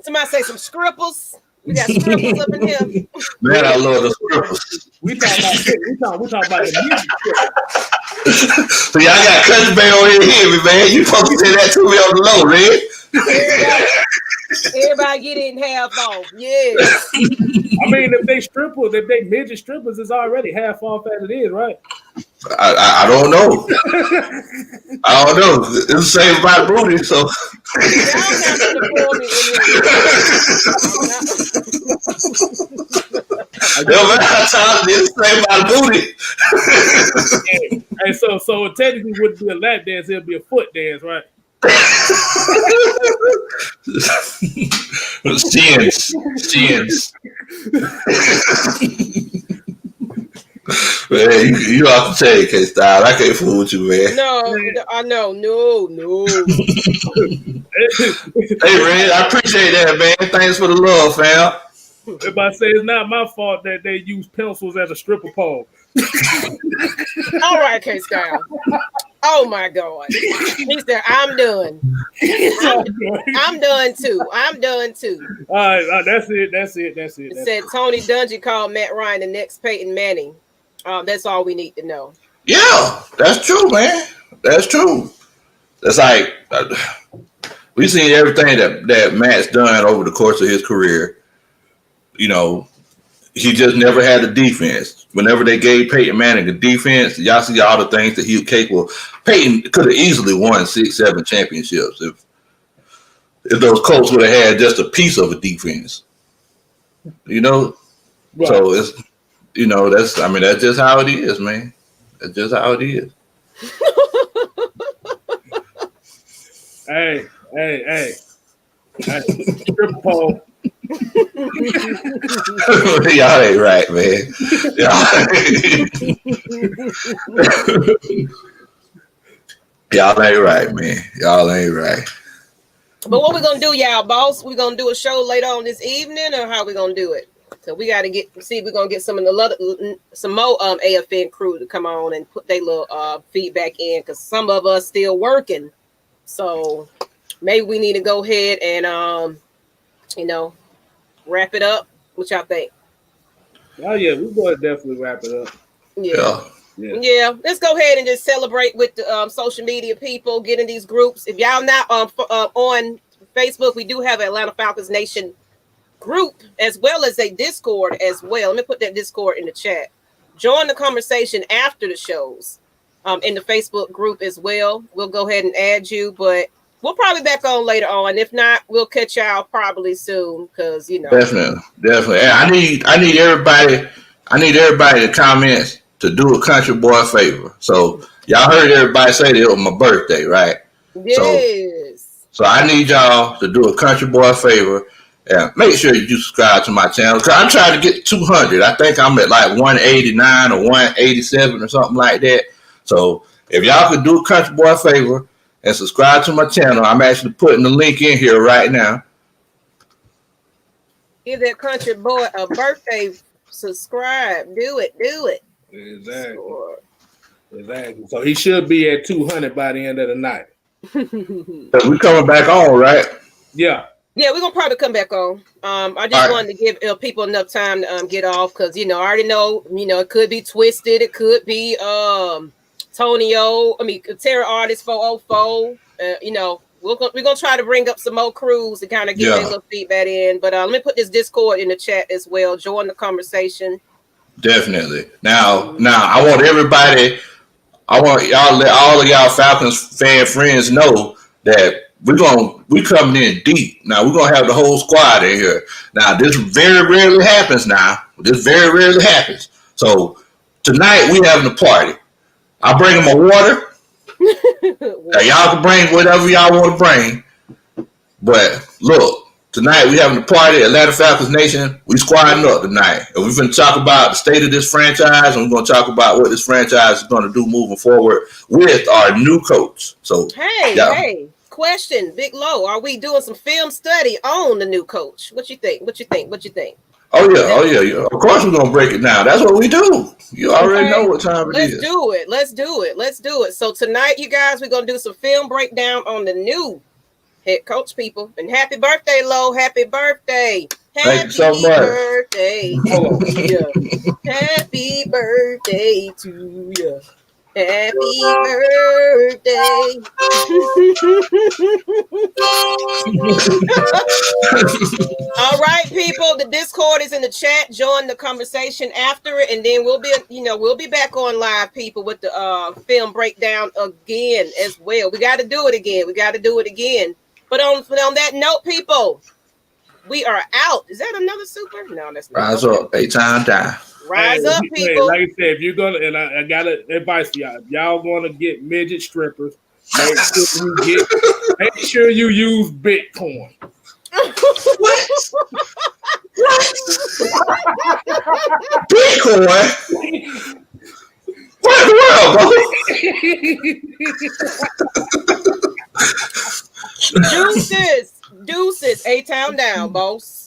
Somebody say some scripples. We got scripples up in here. Man, I love the scripples. We talking about the music. So y'all got Country Bay on here, man. You supposed to say that to me on the low, Red. Everybody get it in half off. Yeah. I mean, if they midget strippers, it's already half off as it is, right? I don't know. I don't know. It's the same about booty, so. It's the same about booty. And so it technically wouldn't be a lap dance; it'll be a foot dance, right? Shins. Man, you have to take K-Style. I can't fool with you, man. No. Hey, Red, I appreciate that, man. Thanks for the love, fam. Everybody say it's not my fault that they use pencils as a stripper pole. All right, K-Style. Oh my God. He said, I'm done. I'm done too. All right, that's it. It said Tony Dungy called Matt Ryan the next Peyton Manning. That's all we need to know. Yeah, that's true, man. That's true. That's like we've seen everything that Matt's done over the course of his career. You know, he just never had a defense. Whenever they gave Peyton Manning a defense, y'all see all the things that he was capable. Peyton could have easily won 6-7 championships if those Colts would have had just a piece of a defense. You know? Right. So it's that's just how it is, man. That's just how it is. Hey. Triple pole. Y'all ain't right, man. Y'all ain't right, man. Y'all ain't right. But what we gonna do, y'all, boss? We gonna do a show later on this evening, or how we gonna do it? So we got to see if we're gonna get some more AFN crew to come on and put their little feedback in, because some of us still working. So maybe we need to go ahead and wrap it up. What y'all think? Oh yeah, we're gonna definitely wrap it up. Yeah. Let's go ahead and just celebrate with the social media people, get in these groups. If y'all not on Facebook, we do have an Atlanta Falcons Nation group as well as a Discord as well. Let me put that Discord in the chat. Join the conversation after the shows in the Facebook group as well. We'll go ahead and add you, but we'll probably back on later on. If not, we'll catch y'all probably soon, because definitely. And I need everybody to comment to do a country boy a favor. So y'all heard everybody say that it was my birthday, right? Yes. So I need y'all to do a country boy a favor and make sure you subscribe to my channel, because I'm trying to get 200. I think I'm at like 189 or 187 or something like that. So if y'all could do a country boy a favor and subscribe to my channel, I'm actually putting the link in here right now. Give that country boy a birthday. Subscribe. Do it. Exactly. So he should be at 200 by the end of the night. So we coming back on, right? Yeah, we're gonna probably come back on. I just wanted to give people enough time to get off, because I already know, it could be Twisted, it could be Terror Artist 404. We're gonna try to bring up some more crews to kind of get their little feedback in. But let me put this Discord in the chat as well. Join the conversation. Definitely. Now I want y'all let all of y'all Falcons fan friends know that we coming in deep. Now we're gonna have the whole squad in here. Now this very rarely happens. So tonight we having a party. I bring them a water. Now, y'all can bring whatever y'all want to bring. But look, tonight we having a party at Atlanta Falcons Nation. We squadding up tonight. And we're going to talk about the state of this franchise, and we're going to talk about what this franchise is going to do moving forward with our new coach. So hey, question, Big Low, are we doing some film study on the new coach? What you think? Oh yeah. Of course we're gonna break it down. That's what we do. You already know what time it is. Let's do it. So tonight, you guys, we're gonna do some film breakdown on the new head coach, people. And happy birthday, Lo. Happy birthday. Thank you so much. Birthday to you. Happy birthday to you. Happy birthday. All right, people. The Discord is in the chat. Join the conversation after it, and then we'll be back on live, people, with the film breakdown again as well. We got to do it again. But on that note, people, we are out. Is that another super? No, that's not. Rise up, 8 times down. Rise up, people. Like I said, if you're gonna, and I got advice for y'all. If y'all want to get midget strippers, make sure you use Bitcoin. What? Bitcoin? What in the world, bro? Deuces, A-Town down, boss.